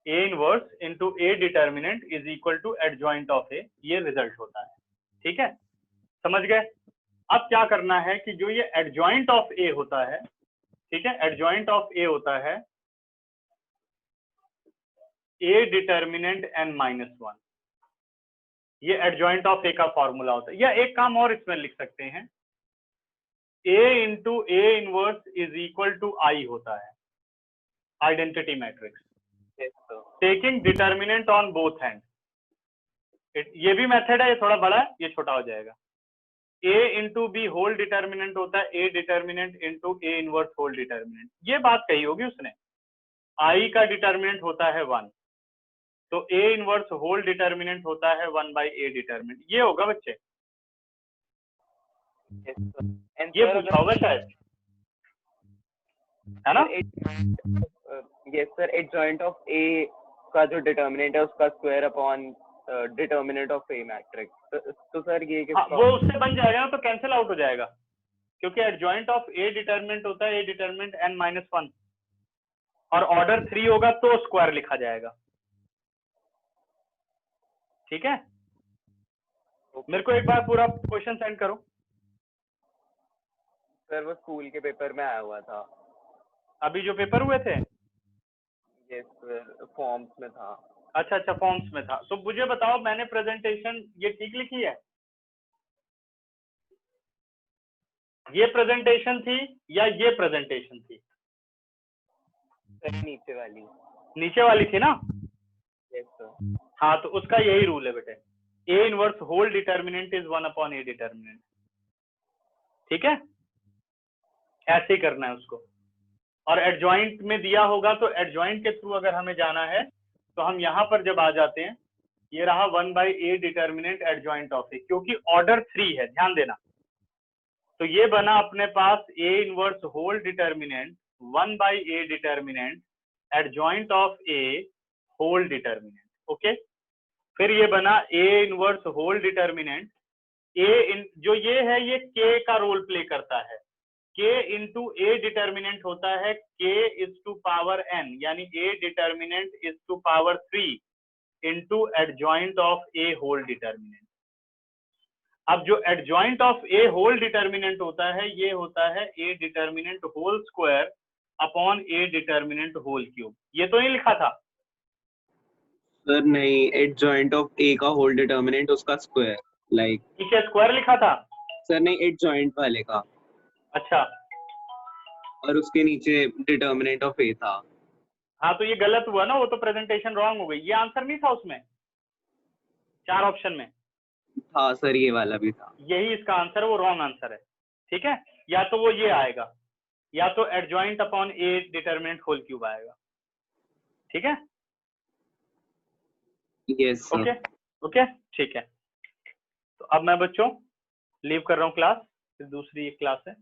A: A inverse into A determinant is equal to adjoint of A, ये रिजल्ट होता है। ठीक है, समझ गए? अब क्या करना है कि जो ये एडजॉइंट ऑफ ए होता है, ठीक है, एडजॉइंट ऑफ ए होता है ए डिटर्मिनेंट n-1, ये एडजॉइंट ऑफ ए का फॉर्मूला होता है। या एक काम और इसमें लिख सकते हैं, a into A inverse is equal to I होता है, identity matrix, taking determinant on both hand. ये भी मेथड है, ये थोड़ा बड़ा है, ये छोटा हो जाएगा। a into b whole determinant होता है a determinant into A inverse whole determinant, ये बात कही होगी उसने। i का डिटर्मिनेंट होता है 1, तो ए इनवर्स होल डिटर्मिनेंट होता है 1 बाई ए डिटर्मिनेंट, ये होगा बच्चे। ये पूछा होगा शायद, है ना?
B: यस सर, एडजॉइंट ऑफ ए का जो डिटर्मिनेंट है उसका square upon determinant of A matrix, तो सर ये
A: वो उससे बन जाएगा ना, तो कैंसिल आउट हो जाएगा, क्योंकि एडजॉइंट ऑफ ए डिटर्मिनेंट होता है ए डिटर्मिनेंट n-1, और ऑर्डर 3 होगा तो स्क्वायर लिखा जाएगा। ठीक है, मेरे को एक बार पूरा क्वेश्चन सेंड करो।
B: सर वो स्कूल के पेपर में आया हुआ था।
A: अभी जो पेपर हुए थे,
B: यस सर, फॉर्म्स में था।
A: अच्छा अच्छा, फॉर्म्स में था। तो मुझे बताओ मैंने प्रेजेंटेशन ये ठीक लिखी है? ये प्रेजेंटेशन थी या ये प्रेजेंटेशन थी?
B: सर नीचे वाली।
A: नीचे वाली थी ना?
B: Yes sir.
A: हाँ, तो उसका यही रूल है बेटे, a inverse whole determinant is 1 upon a determinant. ठीक है, ऐसे ही करना है उसको। और एडजॉइंट में दिया होगा तो एडजॉइंट के थ्रू अगर हमें जाना है तो हम यहाँ पर जब आ जाते हैं, ये रहा 1/a डिटर्मिनेंट एडजॉइंट ऑफ ए, क्योंकि ऑर्डर 3 है, ध्यान देना। तो ये बना अपने पास A inverse whole determinant 1/a determinant adjoint of A whole determinant. Okay, फिर ये बना ए इनवर्स होल डिटर्मिनेंट जो ये है ये के का रोल प्ले करता है। k इंटू ए डिटर्मिनेंट होता है k is to power n, यानी a determinant is to power 3 into adjoint of A whole determinant. अब जो adjoint of A whole determinant होता है ये होता है a determinant whole square upon a determinant whole cube. ये तो नहीं लिखा था
D: सर? नहीं, एडजॉइंट ऑफ ए का होल डिटर्मिनेंट उसका स्क्वायर, लाइक।
A: ठीक है, स्क्वायर लिखा था
D: सर नहीं, एडजॉइंट वाले का।
A: अच्छा,
D: और उसके नीचे डिटर्मिनेंट ऑफ ए था।
A: हाँ तो ये गलत हुआ ना, वो तो प्रेजेंटेशन रॉन्ग हो गई। ये आंसर नहीं था उसमें 4 ऑप्शन में?
D: हाँ सर, ये वाला भी था।
A: यही इसका आंसर है, वो रॉन्ग आंसर है। ठीक है, या तो वो ये आएगा या तो adjoint upon a determinant whole cube आएगा। ठीक है,
D: यस सर।
A: ओके ओके ठीक है। तो अब मैं बच्चों लीव कर रहा हूँ क्लास, फिर दूसरी एक क्लास है।